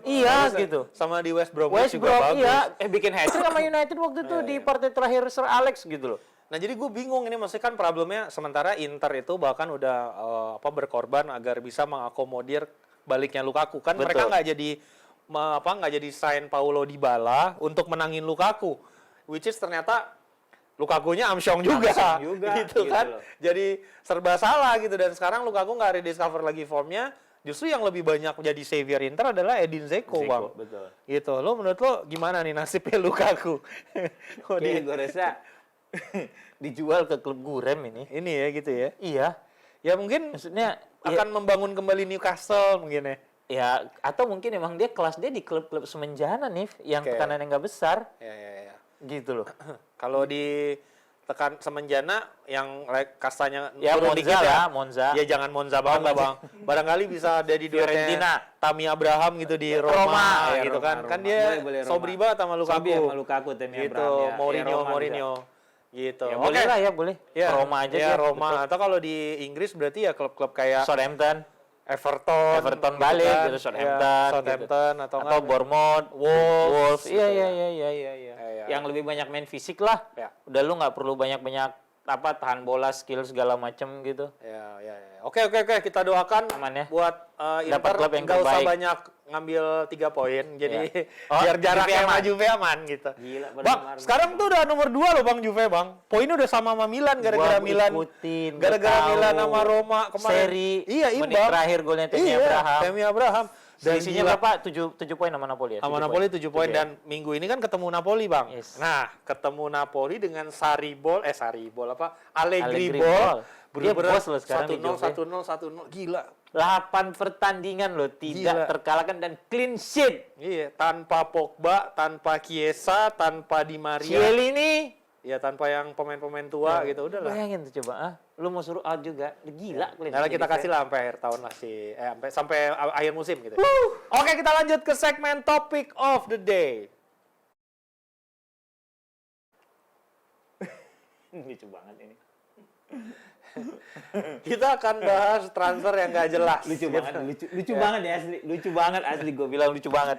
Iya gitu. Sama di West Bromwich juga bagus. Iya, bikin hat-trick sama United waktu itu di partai terakhir Sir Alex gitu loh. Nah jadi gue bingung ini, maksudnya kan problemnya sementara Inter itu bahkan udah berkorban agar bisa mengakomodir baliknya Lukaku kan. Mereka nggak jadi sign Paulo Dybala untuk menangin Lukaku, which is ternyata Lukakunya Armstrong juga gitu kan. Jadi serba salah gitu, dan sekarang Lukaku nggak rediscover lagi formnya, Justru yang lebih banyak jadi savior Inter adalah Edin Dzeko, Bang. Betul. Gitu. Lo menurut lo gimana nih nasibnya Lukaku? Gue rasa dijual ke klub gurem ini. Ini ya gitu ya. Iya. Ya mungkin Maksudnya akan membangun kembali Newcastle mungkin ya. ya atau mungkin emang dia kelas dia di klub-klub semenjana nih yang Oke. tekanannya nggak besar. Ya. Gitu loh. Kalau di tekan semenjana yang kastanya Ya turun Monza dikit lah, Monza. Ya jangan Monza banget lah, Bang. Barangkali bisa ada di Fiorentina. duetnya Tammy Abraham gitu di Roma, Roma, ya, gitu Roma, kan. Kan Roma. dia Boleh, Roma. sobri banget sama Lukaku. Sobri sama Lukaku, Tammy gitu, Abraham, ya. Mourinho, Ya, Roma Mourinho. Gitu. Ya, Oke. boleh lah ya, boleh. Ya, Roma aja ya, dia. Roma. Betul. Atau kalau di Inggris berarti ya klub-klub kayak Southampton. Everton Balik kan. gitu, Southampton. Ya, Southampton gitu. atau Atau Bournemouth, Wolves. gitu Iya, ya. iya. Yang lebih banyak main fisik lah. Ya. Udah lu nggak perlu banyak-banyak tahan bola, skill segala macem gitu. Ya. Oke, kita doakan Aman ya. buat Dapat Inter klub yang nggak usah terbaik. banyak ngambil 3 poin. Jadi Ya. Oh, biar jaraknya Juve sama aman. Juve aman gitu. Gila, Bang, sekarang tuh udah nomor 2 loh Bang Juve, Bang. Poinnya udah sama Milan gara-gara Milan. Gara-gara Milan sama Roma kemarin. Seri. Iya, Menit imbang. terakhir golnya Tammy Iya, Abraham. Tammy Abraham. Dan Selisihnya gila. berapa? 7 poin sama Napoli ya? Sama 7 Napoli 7 poin ya? dan minggu ini kan ketemu Napoli, Bang. Yes. Nah, ketemu Napoli dengan Sarri Ball apa? Allegri Allegri Ball. Ball. Dia bos loh sekarang di 1-0, Juve. 1-0. Gila. 8 pertandingan loh Gila. tidak terkalahkan dan clean sheet. Iya, tanpa Pogba, tanpa Chiesa, tanpa Di Maria. Chiellini. Ya, tanpa yang pemain-pemain tua gitu, udahlah. Bayangin tuh coba, lu mau suruh out juga, gila clean Nah, sheet kita gitu kasih ya. lah sampai akhir tahun lah sampai akhir musim gitu. Oke, kita lanjut ke segmen Topic of the Day. Lucu banget ini. Kita akan bahas transfer yang gak jelas. Lucu banget ya asli. Lucu banget asli, gue bilang lucu banget.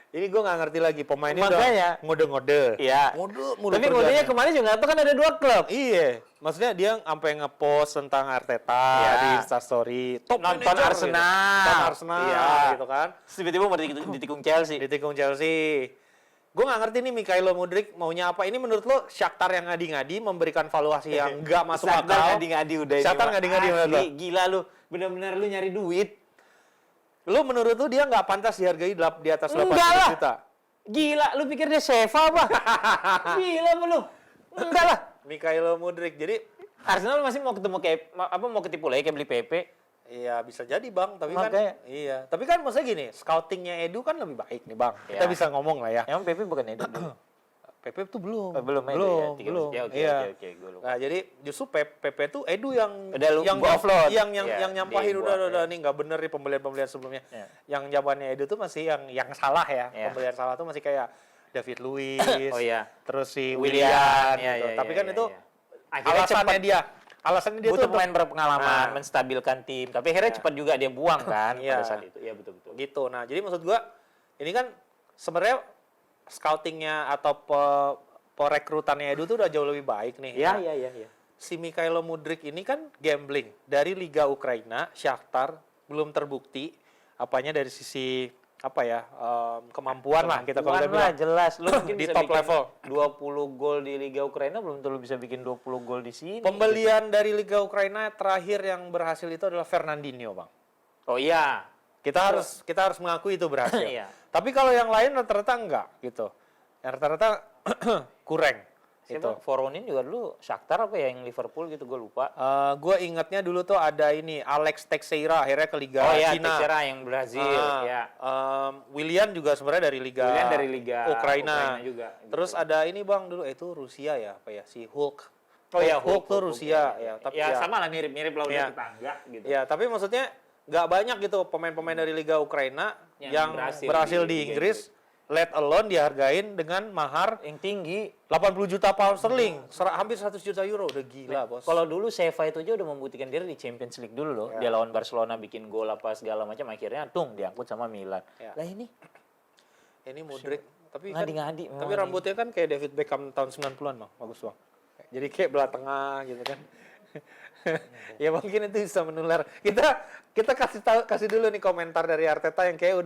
Ini gue nggak ngerti lagi pemainnya Makanya. udah ngode-ngode. Iya. Ngode mulu Tapi kerjaannya. modenya kemarin juga tuh kan ada 2 klub. Iya, maksudnya dia sampai nge-post tentang Arteta Iya. di Instastory. Top Nonton manager, Arsenal. Gitu. Nonton Arsenal, Iya. gitu kan. Terus tiba-tiba mau ditikung Chelsea. Ditikung Chelsea. Gue nggak ngerti nih Mikhailo Mudryk maunya apa. Ini menurut lo Shakhtar yang ngadi-ngadi memberikan valuasi yang nggak masuk Shakhtar akal. ngadi-ngadi udah ini, Shakhtar Pak. ngadi-ngadi menurut lo. Asli, gila lu. Bener-bener lu nyari duit. Lo menurut lo dia nggak pantas dihargai di atas 80 Enggak lah. juta? Gila, lu pikir dia Sheva apa? Gila apa lu? Enggak lah. Mikhailo Mudryk. Jadi Arsenal masih mau ketemu kayak mau ketipu lagi kayak beli Pepe. iya bisa jadi Bang, tapi Makanya. kan iya. Tapi kan maksudnya gini, scoutingnya Edu kan lebih baik nih Bang. Kita Ya. bisa ngomong lah ya. Emang Pepe bukan itu dulu? Pepe tuh belum. Belum ya, belum. tiga belum. musim. Ya, oke, Iya. oke, gue lupa. Nah, jadi justru Pepe tuh Edu yang Udah lu yang gua offload. yang Iya, nyampahin dia udah gua, nih nggak bener nih pembelian-pembelian sebelumnya. Iya. Yang jawabannya Edu tuh masih yang salah ya. Iya. Pembelian salah tuh masih kayak David Luiz. Oh iya. Terus si Willian. Willian Iya, gitu. iya, Tapi iya, kan iya, itu iya. Akhirnya alasannya dia. Alasannya dia butuh tuh pemain berpengalaman, Nah. menstabilkan tim. Tapi akhirnya cepat juga dia buang kan Iya. pada saat itu. Iya betul-betul. gitu. Nah, jadi maksud gua ini kan sebenarnya scoutingnya atau perekrutannya Edu tuh udah jauh lebih baik nih. Iya, Nah, iya. si Mikhailo Mudryk ini kan gambling dari Liga Ukraina, Shakhtar belum terbukti apanya dari sisi apa ya kemampuan lah kita kalau udah bilang jelas. Lu mungkin di bisa top bikin level. 20 gol di Liga Ukraina belum tentu lu bisa bikin 20 gol di sini. Pembelian dari Liga Ukraina terakhir yang berhasil itu adalah Fernandinho, Bang. Oh iya. Kita harus mengakui itu berhasil. Iya. Tapi kalau yang lain rata-rata enggak gitu. Yang rata-rata kurang gitu. Siapa? Voronin juga dulu Shakhtar apa ya yang Liverpool gitu gue lupa. Gue ingatnya dulu tuh ada ini Alex Teixeira akhirnya ke Liga Oh iya, Cina. Teixeira yang Brazil ya. Willian juga sebenarnya dari Liga Willian dari Liga Ukraina juga. Gitu. Terus ada ini Bang dulu itu Rusia ya apa ya si Hulk. Oh ya, Hulk tuh Rusia ya. Tapi ya sama lah mirip-mirip lah udah Iya. tetangga gitu. Ya, tapi maksudnya nggak banyak gitu pemain-pemain dari Liga Ukraina yang berhasil di Inggris, let alone dihargain dengan mahar Yang tinggi. 80 juta pound sterling, hampir 100 juta euro, udah gila bos. Kalau dulu Sheva itu aja udah membuktikan diri di Champions League dulu loh. Ya. Dia lawan Barcelona bikin gol apa segala macam akhirnya diangkut sama Milan. Ya. Lah ini Mudryk, tapi kan, ngadi-ngadi. tapi rambutnya kan kayak David Beckham tahun 90-an Bang, bagus Bang. Jadi kayak belah tengah gitu kan. Ya mungkin itu bisa menular. Kita kasih dulu nih komentar dari Arteta yang kayak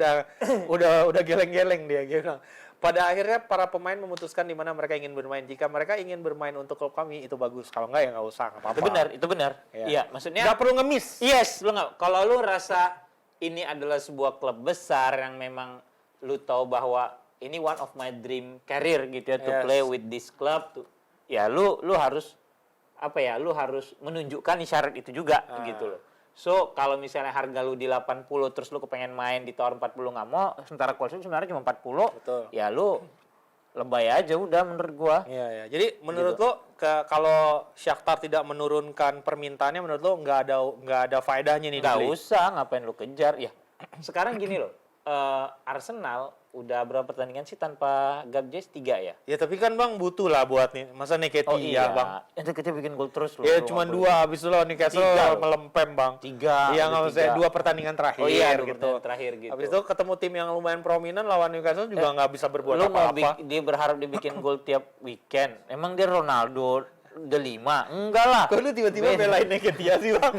udah geleng-geleng dia bilang. pada akhirnya para pemain memutuskan di mana mereka ingin bermain. Jika mereka ingin bermain untuk klub kami itu bagus. Kalau enggak ya nggak usah, nggak apa-apa. Itu benar. Iya, maksudnya nggak perlu ngemis. Yes, lu nggak. Kalau lu rasa ini adalah sebuah klub besar yang memang lu tahu bahwa ini one of my dream career gitu ya, to play with this club, ya lu harus lu harus menunjukkan isyarat itu juga gitu loh. So, kalau misalnya harga lu di 80 terus lu kepengen main ditawar 40 nggak mau, sementara kualitas sebenarnya cuma 40, Betul. ya lu lebay aja udah menurut gua. Iya. Jadi menurut lo kalau Shakhtar tidak menurunkan permintaannya, menurut lo nggak ada faedahnya nih? Nggak usah, ngapain lu kejar ya. Sekarang gini loh, Arsenal udah berapa pertandingan sih tanpa Gabjes? 3 ya? Ya tapi kan Bang butuh lah buat nih. Masa Nketiah Bang? Itu kita bikin gol terus loh. Ya cuma 2 habis itu lawan Newcastle melempem Bang. 3. Iya nggak usah 2 pertandingan terakhir. Oh iya, gitu. terakhir gitu. Habis itu ketemu tim yang lumayan prominent lawan Newcastle juga nggak bisa berbuat lu apa-apa. Dia berharap dibikin gol tiap weekend. Emang dia Ronaldo The 5? Enggak lah. Kok lu tiba-tiba belain Nketiah sih Bang?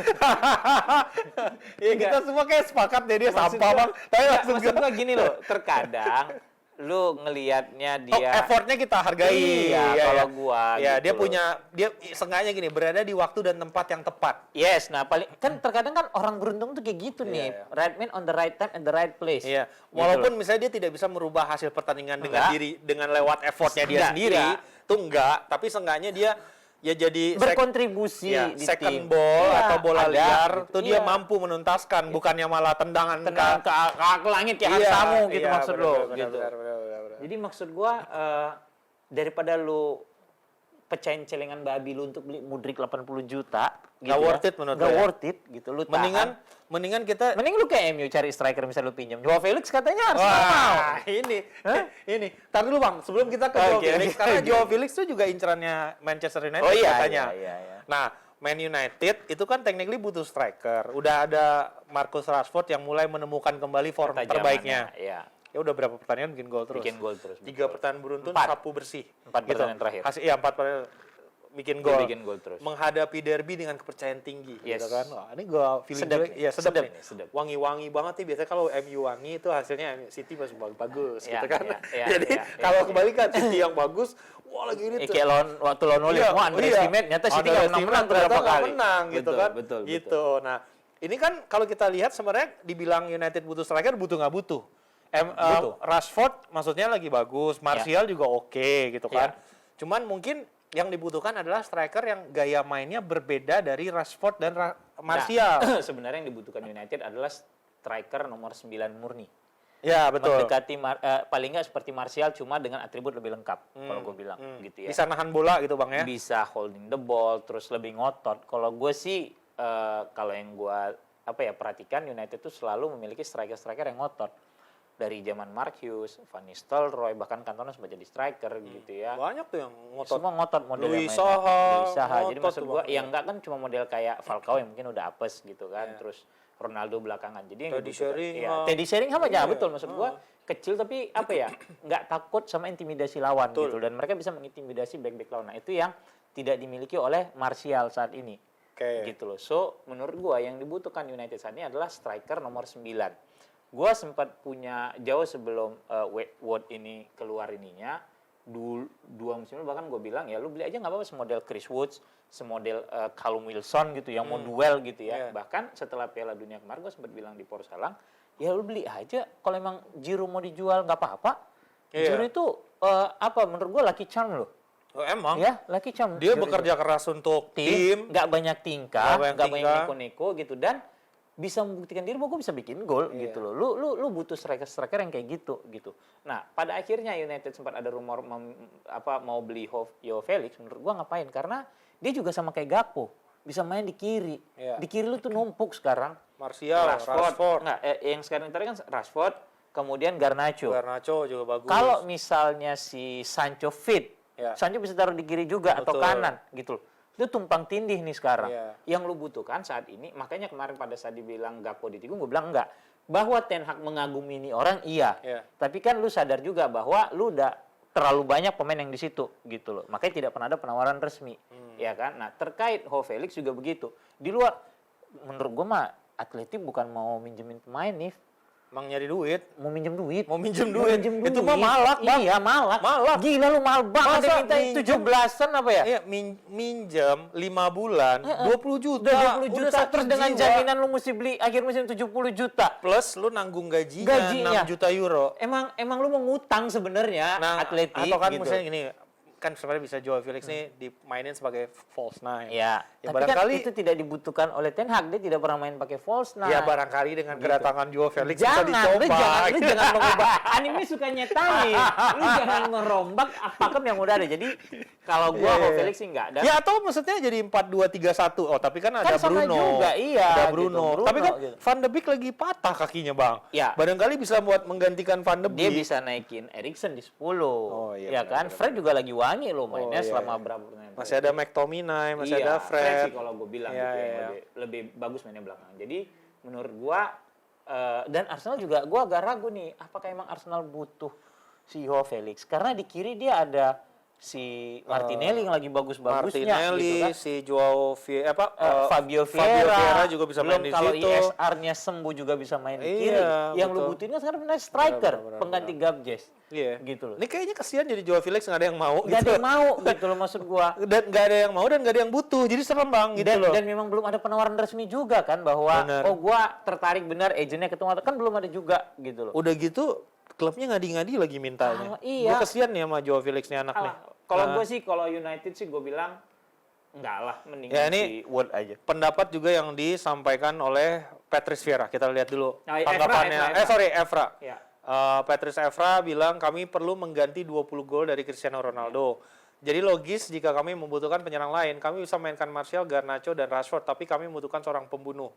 Ya kita semua kayak sepakat deh dia sampah Bang. Tapi maksud gua gini loh, terkadang lu ngelihatnya dia effortnya kita hargai. Iya, kalau gua ya gitu dia seenggaknya gini berada di waktu dan tempat yang tepat. Yes, nah paling kan terkadang kan orang beruntung tuh kayak gitu nih. Right man on the right time at the right place. Iya. Gitu Walaupun loh. misalnya dia tidak bisa merubah hasil pertandingan dengan lewat effortnya dia sendiri, tuh enggak, tapi seenggaknya dia ya jadi berkontribusi di second tim. ball atau bola liar gitu. tuh dia mampu menuntaskan, bukannya malah tendangan ke langit kayak Hansamu gitu maksud lo gitu. Benar. Jadi maksud gua daripada lu pecahin celengan babi lu untuk beli Mudryk 80 juta gitu. Nggak worth it menurut Nggak gue ya. worth it gitu. Lu Mendingan kita mending lu kayak MU cari striker misalnya lu pinjam. Joao Felix katanya harus mau. ini. Tar dulu Bang, sebelum kita ke Joao Felix, karena Joao Felix itu juga incerannya Manchester United katanya. Iya. Nah, Man United itu kan technically butuh striker. Udah ada Marcus Rashford yang mulai menemukan kembali form terbaiknya. Iya. Ya udah berapa pertandingan bikin gol terus. 3 pertandingan beruntun, 4. sapu bersih. 4 pertandingan terakhir. 4 pertandingan bikin gol terus. Menghadapi derby dengan kepercayaan tinggi gitu kan. Wah, ini gua feeling sedap, ya sedap nih. Sedap. Wangi-wangi banget nih biasanya kalau MU wangi itu hasilnya City masih bagus gitu kan. Jadi kalau kebalikan City yang bagus, wah lagi ini tuh. Kayak waktu lawan Oli, underestimate nyata City enggak menang berapa kali. Menang gitu kan. Betul. Gitu. Nah, ini kan kalau kita lihat sebenarnya dibilang United butuh striker butuh nggak butuh. Rashford maksudnya lagi bagus, Martial juga oke gitu kan. Cuman mungkin yang dibutuhkan adalah striker yang gaya mainnya berbeda dari Rashford dan Martial. Nah, sebenarnya yang dibutuhkan United adalah striker nomor 9 murni. Ya, betul. Mendekati paling nggak seperti Martial cuma dengan atribut lebih lengkap kalau gue bilang gitu ya. Bisa nahan bola gitu Bang ya. Bisa holding the ball terus lebih ngotot. Kalau gue sih kalau yang gue perhatikan United itu selalu memiliki striker-striker yang ngotot. Dari zaman Mark Hughes, Van Nistelrooy, bahkan Cantona sempat jadi striker gitu ya. Banyak tuh yang ngotot. Semua ngotot modelnya. Luis Saha. Jadi maksud gua yang enggak kan cuma model kayak Falcao yang mungkin udah apes gitu kan. Terus Ronaldo belakangan. Jadi yang Teddy Sheringham aja betul maksud gua. Kecil tapi enggak takut sama intimidasi lawan gitu dan mereka bisa mengintimidasi back-back lawan. Nah, itu yang tidak dimiliki oleh Martial saat ini. Gitu loh. So, menurut gua yang dibutuhkan United saat ini adalah striker nomor 9. Gue sempat punya jauh sebelum Wood ini keluar ininya 2 musim lalu bahkan gue bilang ya lu beli aja nggak apa-apa semodel Chris Woods, semodel Callum Wilson gitu yang mau duel gitu ya. Bahkan setelah Piala Dunia kemarin gue sempat bilang di Porsalang ya lu beli aja kalau emang Giroud mau dijual nggak apa-apa. Giroud itu menurut gue lucky charm loh. Oh, emang? Ya, lucky charm. Dia bekerja keras untuk tim, nggak banyak tingkah, nggak banyak neko-neko gitu dan bisa membuktikan diri bahwa gue bisa bikin gol gitu loh. Lu butuh striker yang kayak gitu. Nah, pada akhirnya United sempat ada rumor mau beli Joao Felix. Menurut gue ngapain? Karena dia juga sama kayak Gakpo, bisa main di kiri. Di kiri lu tuh numpuk sekarang. Martial, Rashford. Nggak, yang sekarang tadi kan Rashford, kemudian Garnacho. Garnacho juga bagus. Kalau misalnya si Sancho fit, Sancho bisa taruh di kiri juga atau kanan gitu loh. Itu tumpang tindih nih sekarang. Yang lu butuhkan saat ini, makanya kemarin pada saat dibilang Gakpo ditikung, gue bilang enggak. Bahwa Ten Hag mengagumi ini orang, iya. Tapi kan lu sadar juga bahwa lu udah terlalu banyak pemain yang di situ, gitu loh. Makanya tidak pernah ada penawaran resmi, ya kan? Nah, terkait Joao Felix juga begitu. Di luar, menurut gue mah, Atleti bukan mau minjemin pemain nih. Emang nyari duit. Mau minjem duit. Itu mah malak, Bang. Iya, malak. Gila lu mahal banget. Masa minta 17-an apa ya? Iya, minjem 5 bulan, 20 juta. Udah 20 juta. sakit Terus dengan jiwa. jaminan lu mesti beli akhir musim 70 juta. Plus lu nanggung gajinya 6 juta euro. Emang lu mau ngutang sebenarnya Atletik atau kan gitu. misalnya gini, kan sebenarnya bisa Joao Felix nih dimainin sebagai false nine. Ya, tapi barangkali kan itu tidak dibutuhkan oleh Ten Hag, dia tidak pernah main pakai false nine. ya barangkali dengan kedatangan Joao Felix Jangan, bisa dicoba. lu jangan mengubah. Anime suka nyetani. Lu jangan merombak pakem yang udah ada. Jadi kalau gua Joao Felix sih enggak. Ya atau maksudnya jadi 4-2-3-1. Oh, tapi kan ada sama Bruno. juga, iya. Ada Bruno. Gitu, Tapi kan gitu. Van de Beek lagi patah kakinya, Bang. Ya. Barangkali bisa buat menggantikan Van de Beek. Dia bisa naikin Eriksen di 10. iya, ya kan? Fred juga lagi wangi loh mainnya selama berapa pertandingan. Masih ada McTominay, masih ada Fred Fred. sih kalau gue bilang Iya, gitu ya, iya. lebih bagus mainnya belakang. Jadi menurut gua dan Arsenal juga gua agak ragu nih, apakah emang Arsenal butuh si Joao Felix? Karena di kiri dia ada si Martinelli yang lagi bagus-bagusnya Martinelli, gitu kan. si Joao Fabio Vieira Vieira juga bisa belum main di kalau situ. ISR-nya sembuh juga bisa main di kiri. Iya, Yang lu betul. butuhin kan sekarang benar striker, Benar, pengganti Gabjes. Iya. Gitu loh. Ini kayaknya kesian jadi Joao Felix nggak ada yang mau. Gak ada yang mau gitu loh maksud gua. Dan nggak ada yang mau dan nggak ada yang butuh. Jadi serem, Bang, gitu loh. Dan memang belum ada penawaran resmi juga kan bahwa Benar. oh gua tertarik benar agentnya ketemu kan belum ada juga gitu loh. Udah gitu klubnya ngadi-ngadi lagi mintanya. Iya. Gue kesian nih sama Joao Felix nih anak nih. Kalau gue sih, kalau United sih gue bilang enggak lah, mendingan Ya, ini si Wood aja. pendapat juga yang disampaikan oleh Patrice Vieira. Kita lihat dulu Nah, tanggapannya. Evra. Ya. Patrice Evra bilang kami perlu mengganti 20 gol dari Cristiano Ronaldo. Jadi logis jika kami membutuhkan penyerang lain, kami bisa mainkan Martial, Garnacho, dan Rashford, tapi kami membutuhkan seorang pembunuh.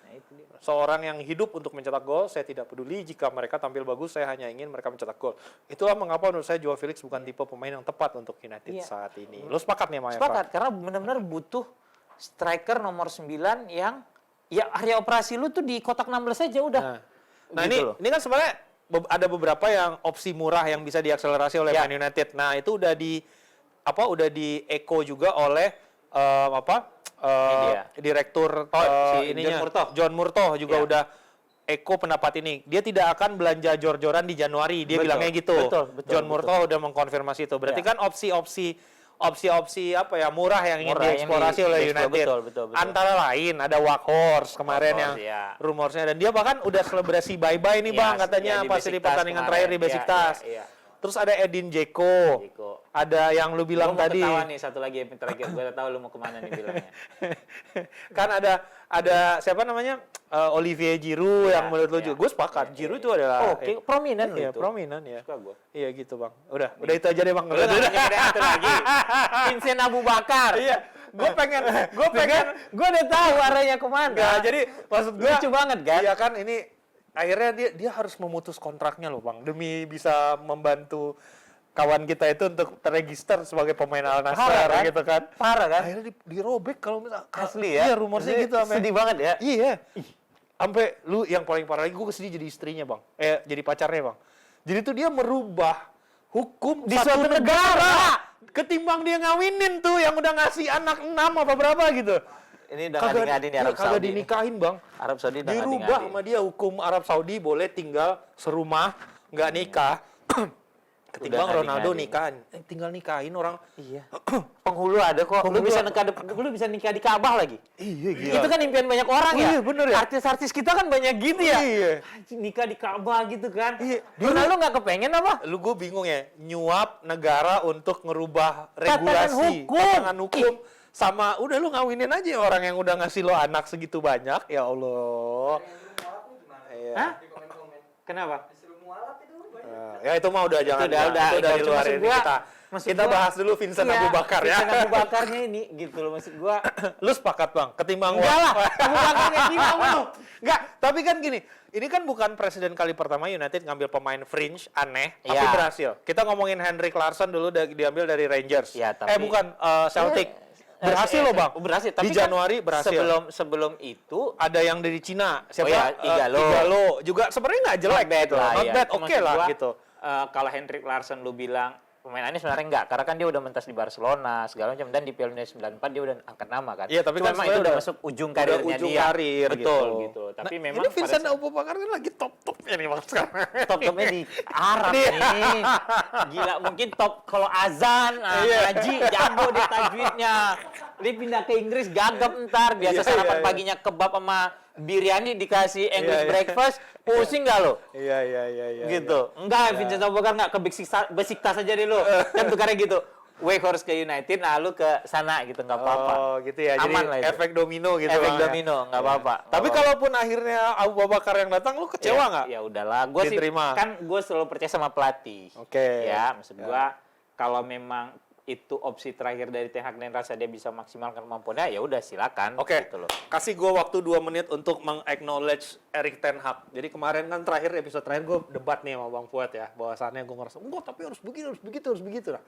Nah, itu dia. Seorang yang hidup untuk mencetak gol, saya tidak peduli jika mereka tampil bagus, saya hanya ingin mereka mencetak gol. Itulah mengapa menurut saya Joao Felix bukan tipe pemain yang tepat untuk United saat ini. Lo sepakat nih sama Evra? Sepakat karena benar-benar butuh striker nomor 9 yang ya area operasi lu tuh di kotak 16 aja udah. Nah Gitu loh. ini kan sebenarnya ada beberapa yang opsi murah yang bisa diakselerasi oleh Man United. Nah itu udah di echo juga oleh direktur si ininya John Murtoh. John Murtoh juga udah echo pendapat ini. Dia tidak akan belanja jor-joran di Januari. Dia bilangnya gitu. Betul, John Murtoh udah mengkonfirmasi itu. Berarti kan opsi-opsi murah yang ingin dieksplorasi oleh United. Betul. Antara lain ada Workhorse kemarin yang rumornya, dan dia bahkan udah selebrasi bye-bye nih Bang katanya pas di pertandingan terakhir di Besiktas. Terus ada Edin Dzeko. Ada yang lu bilang tadi. Gua mau ketawa nih, satu lagi yang terakhir. Gue tahu lu mau kemana nih bilangnya. Kan ada siapa namanya? Olivier Giroud yang menurut lu juga. Gue sepakat. Giroud itu adalah prominent iya, itu. prominent ya. Suka gue. Iya gitu Bang. Udah itu aja deh Bang. Lu nggak nyebut satu lagi. Vincent Abu Bakar. Iya. Gue pengen Gue udah tahu arahnya kemana. Nggak, jadi maksud gue lucu banget kan? Iya kan ini akhirnya dia harus memutus kontraknya loh Bang demi bisa membantu kawan kita itu untuk terregister sebagai pemain Al Nassr kan? gitu kan. Parah kan? Akhirnya dirobek kalau misalnya Asli ya? Iya rumornya gitu Sedih banget ya? Iya. Sampai lu yang paling parah lagi gue kesini jadi istrinya Bang. Jadi pacarnya Bang. Jadi tuh dia merubah hukum Di satu suatu negara. ketimbang dia ngawinin tuh yang udah ngasih anak 6 apa berapa gitu. Ini udah ngadi-ngadi nih Arab Saudi. Kagak dinikahin Bang. Arab Saudi udah Dirubah ngadi-ngadi. sama dia hukum Arab Saudi boleh tinggal serumah, nggak nikah. Ketimbang Udah Ronaldo ngadi-ngadi. nikahin. Tinggal nikahin orang. Iya. Penghulu ada kok. Lu bisa nikah di Ka'bah lagi. Iya gila. Itu kan impian banyak orang ya. Iya bener ya. Artis-artis kita kan banyak gitu ya. Iya. Anjing, nikah di Ka'bah gitu kan. Iya. Ronaldo nggak kepengen apa? Lu gue bingung ya, nyuap negara untuk ngerubah regulasi, Tatanan hukum. Sama udah lu ngawinin aja orang yang udah ngasih lo anak segitu banyak, ya Allah. Iya. Hah? Kenapa? Ya itu mah udah jangan. udah itu udah di luar maksud ini gua- kita bahas dulu Vincent Iya, Abu Bakar ya. Vincent Abu Bakarnya ini gitu loh maksud gua. Lu sepakat Bang, ketimbang Enggak lah, Abu Bakarnya gimana lu? Enggak, tapi kan gini, ini kan bukan presiden kali pertama United ngambil pemain fringe aneh, tapi Iya. berhasil. Kita ngomongin Henrik Larsson dulu diambil dari Rangers. Iya, tapi- Bukan Celtic. Berhasil loh Bang. Berhasil, tapi di kan Januari berhasil. Sebelum itu Ada yang dari Cina, siapa? Oh ya, Igalo. Igalo. Juga sebenarnya nggak jelek Not bad gitu. lah, Not iya. bad, oke Maksud lah gua, gitu. kalau Henrik Larsson lu bilang pemain aneh sebenarnya enggak, karena kan dia udah mentas di Barcelona segala macam, dan di Piala Dunia 94 dia udah angkat nama kan. Iya, tapi kan memang itu udah masuk ujung karirnya ujung dia. karir Betul gitu. gitu. Tapi Nah, memang ini Vincent Aboubakar kan lagi top-topnya nih Mas sekarang. top-topnya di Arab nih. Gila, mungkin top kalau azan, ngaji, jago dia tajwidnya. Dia pindah ke Inggris gagap ntar, biasa sarapan paginya kebab sama biryani dikasih English breakfast, pusing nggak lo? Iya. Gitu. Enggak, Vincent Aboubakar nggak ke Besiktas aja deh lo. Kan tukarnya gitu. Weghorst ke United, nah lu ke sana gitu, nggak apa-apa. Oh gitu ya, Aman jadi lah itu. efek domino gitu. Efek Bang, ya. domino, nggak apa-apa. Tapi kalaupun akhirnya Aboubakar yang datang, lu kecewa nggak? Ya udahlah, gue sih Diterima. kan gue selalu percaya sama pelatih. Oke. Ya, maksud gue kalau memang itu opsi terakhir dari Ten Hag dan rasa dia bisa maksimalkan kemampuannya, ya udah silakan. Oke, Gitu loh. kasih gue waktu 2 menit untuk meng-acknowledge Erik Ten Hag. Jadi kemarin kan episode terakhir gue debat nih sama Bang Fuad ya. Bahwasannya gue ngerasa, enggak tapi harus begitu. Nah,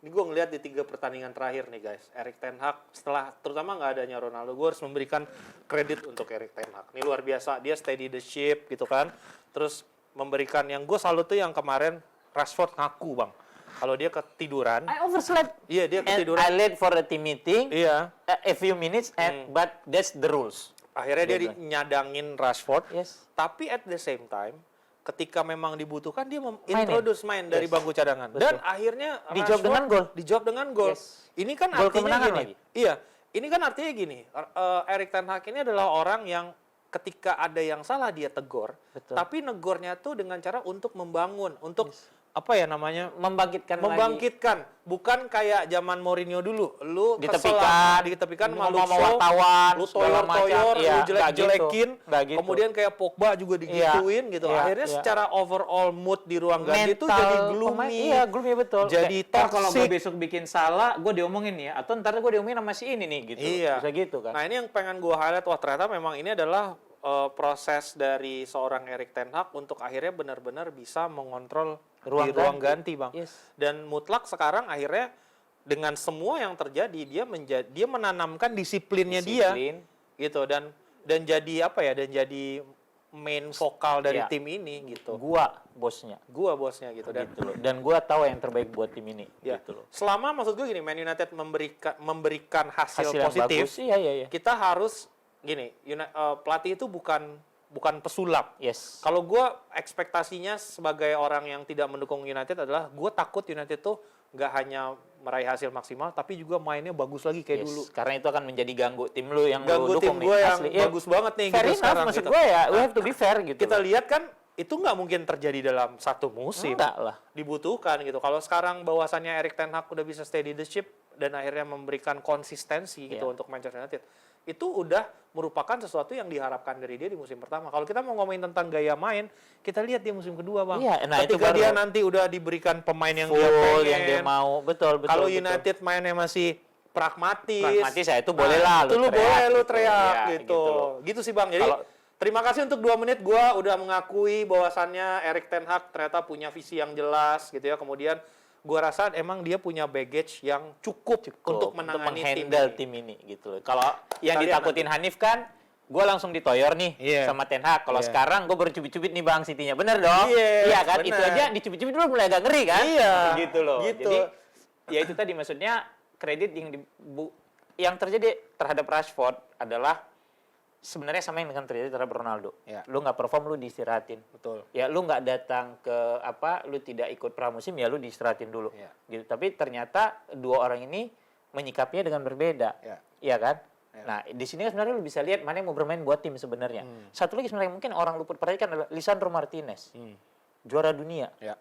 ini gue ngeliat di 3 pertandingan terakhir nih guys. Erik Ten Hag setelah terutama nggak adanya Ronaldo, gue harus memberikan kredit untuk Erik Ten Hag. Ini luar biasa, dia steady the ship gitu kan. Terus memberikan yang gue salut tuh yang kemarin Rashford ngaku Bang. Kalau dia ketiduran. I overslept. Iya, dia ketiduran. And I late for a team meeting. Iya. A few minutes, but that's the rules. Akhirnya dia nyadangin Rashford. Yes. Tapi at the same time, ketika memang dibutuhkan dia introduce main dari bangku cadangan. Betul. Dan akhirnya Dijawab dengan gol. Dijawab dengan gol. Yes. Ini kan Gol artinya kemenangan gini. lagi. Iya, ini kan artinya gini. Erik Ten Hag ini adalah orang yang ketika ada yang salah dia tegur, Betul. tapi negornya tuh dengan cara untuk membangun, untuk apa ya namanya? Membangkitkan lagi. Membangkitkan, bukan kayak zaman Mourinho dulu. Lu ditepikan sama sama wartawan, lu segala macam. toyor-toyor, Iya, lu jelek-jelekin, nggak gitu. kemudian kayak Pogba juga digituin gitu. Iya, Akhirnya iya. secara overall mood di ruang ganti itu Mental jadi pemain, gloomy. iya, gloomy betul. Jadi Ntar kalau gue toxic. besok bikin salah, gue diomongin ya. Atau ntar gue diomongin sama si ini nih gitu. Iya. Bisa gitu kan. Nah, ini yang pengen gue highlight, wah ternyata memang ini adalah proses dari seorang Erik Ten Hag untuk akhirnya benar-benar bisa mengontrol di ruang ganti, Bang. Yes. Dan mutlak sekarang akhirnya dengan semua yang terjadi dia menanamkan disiplinnya dia gitu dan jadi apa ya, dan jadi main vokal dari tim ini gitu. Gua bosnya gitu dan gitu loh. Dan gua tahu yang terbaik buat tim ini ya, gitu loh. selama maksud gue gini, Man United memberikan hasil yang positif, bagus, iya. kita harus gini, pelatih itu bukan pesulap. Yes. Kalau gue ekspektasinya sebagai orang yang tidak mendukung United adalah gue takut United tuh nggak hanya meraih hasil maksimal, tapi juga mainnya bagus lagi kayak dulu. Karena itu akan menjadi ganggu tim lu yang Ganggu lu dukung tim gue yang asli. bagus banget nih Fair gitu enough, sekarang. maksud Gitu. gue ya, we have to be fair gitu. Kita lihat kan itu nggak mungkin terjadi dalam satu musim. Enggak lah. Dibutuhkan gitu. Kalau sekarang bahwasannya Erik Ten Hag udah bisa steady the ship dan akhirnya memberikan konsistensi gitu untuk Manchester United, itu udah merupakan sesuatu yang diharapkan dari dia di musim pertama. Kalau kita mau ngomongin tentang gaya main, kita lihat dia musim kedua, Bang. Iya, nah ketika itu dia nanti udah diberikan pemain yang dia full, pengen, yang dia mau, betul. Kalau United mainnya masih pragmatis ya itu boleh lah. Itu lu boleh lu teriak Ya, gitu. Gitu sih, Bang. Jadi terima kasih untuk 2 menit gua udah mengakui bahwasannya Erik Ten Hag ternyata punya visi yang jelas gitu ya. Kemudian gua rasa emang dia punya baggage yang cukup untuk menangani tim ini gitu loh. Kalau yang Kita lihat ditakutin Hanif kan, gue langsung ditoyor nih sama Ten Hag. Kalau sekarang gue baru cubit-cubit nih Bang City-nya. Bener dong? Iya kan? Bener. Itu aja dicubit-cubit dulu mulai agak ngeri kan? Iya. Gitu loh. Gitu. Jadi ya itu tadi maksudnya kredit yang terjadi terhadap Rashford adalah sebenarnya sama yang dengan terjadi terhadap Ronaldo. Ya. Lu nggak perform, lu diistirahatin. Betul. Ya lu nggak datang ke lu tidak ikut pramusim, ya lu diistirahatin dulu. Ya. Gitu. Tapi ternyata dua orang ini menyikapinya dengan berbeda. Ya. Iya kan? Ya. Nah, di sini kan sebenarnya lu bisa lihat mana yang mau bermain buat tim sebenarnya. Satu lagi sebenarnya mungkin orang luput perhatikan adalah Lisandro Martinez. Juara dunia. Ya.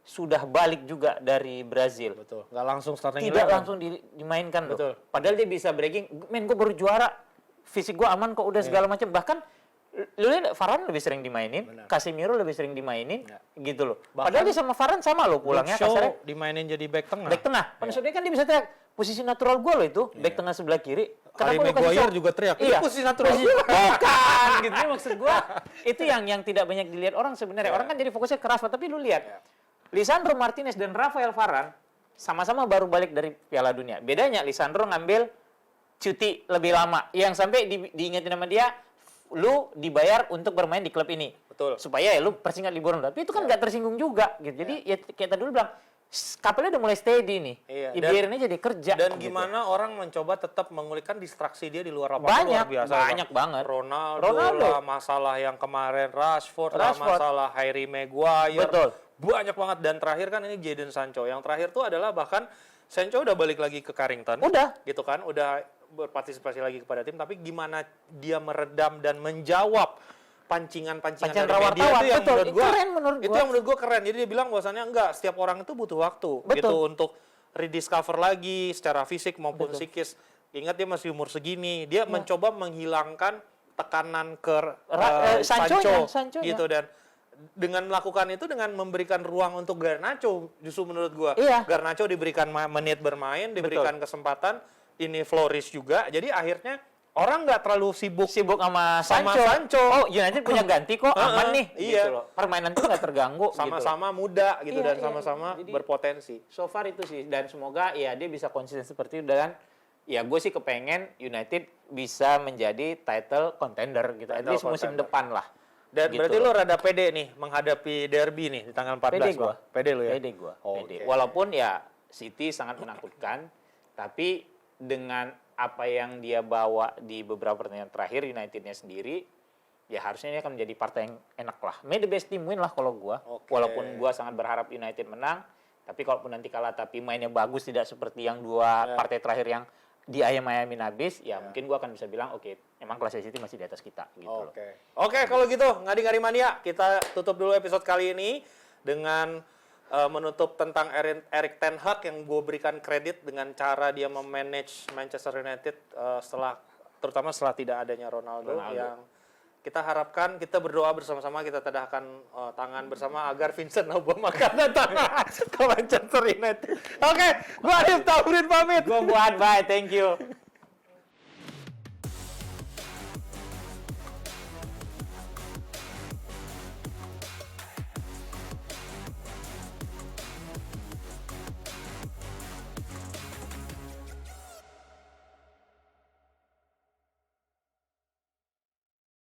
Sudah balik juga dari Brazil. Betul. Nggak langsung starting Tidak 11. langsung dimainkan loh. Betul. Padahal dia bisa breaking, men gue baru juara. Fisik gue aman kok, udah segala macam. Bahkan lu lihat Varane lebih sering dimainin, Casemiro lebih sering dimainin, gitu loh. Padahal dia sama Varane sama loh pulangnya. Kasarnya dimainin jadi back tengah. back tengah. Maksudnya kan dia bisa teriak, posisi natural gue loh itu, back tengah sebelah kiri. Harry lu kasih Maguire shot? juga teriak, Iya. "Ini posisi natural Posisi- Bukan, gitu. Maksud gue, itu yang tidak banyak dilihat orang sebenarnya. Orang kan jadi fokusnya ke Rashford, tapi lu lihat, Lisandro Martinez dan Rafael Varane sama-sama baru balik dari Piala Dunia. Bedanya Lisandro ngambil cuti lebih lama, yang sampai diingetin sama dia, lu dibayar untuk bermain di klub ini. Betul. Supaya ya lu persingkat liburan. Tapi itu kan nggak tersinggung juga gitu. Jadi ya kayak tadi lu bilang, kapalnya udah mulai steady nih. Iya, Biarin aja dia kerja. Dan gitu. gimana orang mencoba tetap mengulikan distraksi dia di luar lapangan luar biasa. Banyak banget. Ronaldo lah, masalah yang kemarin Rashford lah, masalah Harry Maguire. Betul. Banyak banget. Dan terakhir kan ini Jadon Sancho. Yang terakhir tuh adalah bahkan Sancho udah balik lagi ke Carrington. Udah. Gitu kan, udah berpartisipasi lagi kepada tim. Tapi gimana dia meredam dan menjawab pancingan-pancingan dari media wartawan, itu yang betul. menurut gua Keren menurut itu gua. yang menurut gua keren. Jadi dia bilang bahwasannya enggak, setiap orang itu butuh waktu gitu untuk rediscover lagi secara fisik maupun psikis. Ingat dia masih umur segini, dia mencoba menghilangkan tekanan ke Sancho gitu dan dengan melakukan itu dengan memberikan ruang untuk Garnacho justru menurut gua. Garnacho diberikan menit bermain, diberikan kesempatan, ini flourish juga. Jadi akhirnya orang nggak terlalu sibuk sama Sancho. Oh, United punya ganti kok, aman nih. Iya. Gitu loh. Permainan tuh nggak terganggu. Sama-sama muda gitu dan sama-sama berpotensi. So far itu sih, dan semoga ya dia bisa konsisten seperti itu. Dan ya gue sih kepengen United bisa menjadi title contender gitu. At least musim depan lah. Dan gitu. berarti lo rada pede nih menghadapi derby nih di tanggal 14. Pede gue. Pede lo ya? Pede gue. Pede. Walaupun ya City sangat menakutkan, tapi dengan apa yang dia bawa di beberapa pertandingan terakhir United-nya sendiri, ya harusnya ini akan menjadi partai yang enak lah. May the best team win lah kalau gua. Walaupun gua sangat berharap United menang, tapi kalaupun nanti kalah tapi mainnya bagus tidak seperti yang dua partai terakhir yang di ayam-ayamin habis, ya mungkin gua akan bisa bilang oke, emang kelas City masih di atas kita gitu loh. Oke, kalau gitu Ngadi-Ngadi Mania, kita tutup dulu episode kali ini dengan menutup tentang Erik ten Hag yang gue berikan kredit dengan cara dia memanage Manchester United terutama setelah tidak adanya Ronaldo. Yang kita harapkan, kita berdoa bersama-sama, kita tadahkan tangan bersama agar Vincent Aubameyang datang ke Manchester United. Oke, gue Arif Taurin pamit. Gua buat, bye, thank you.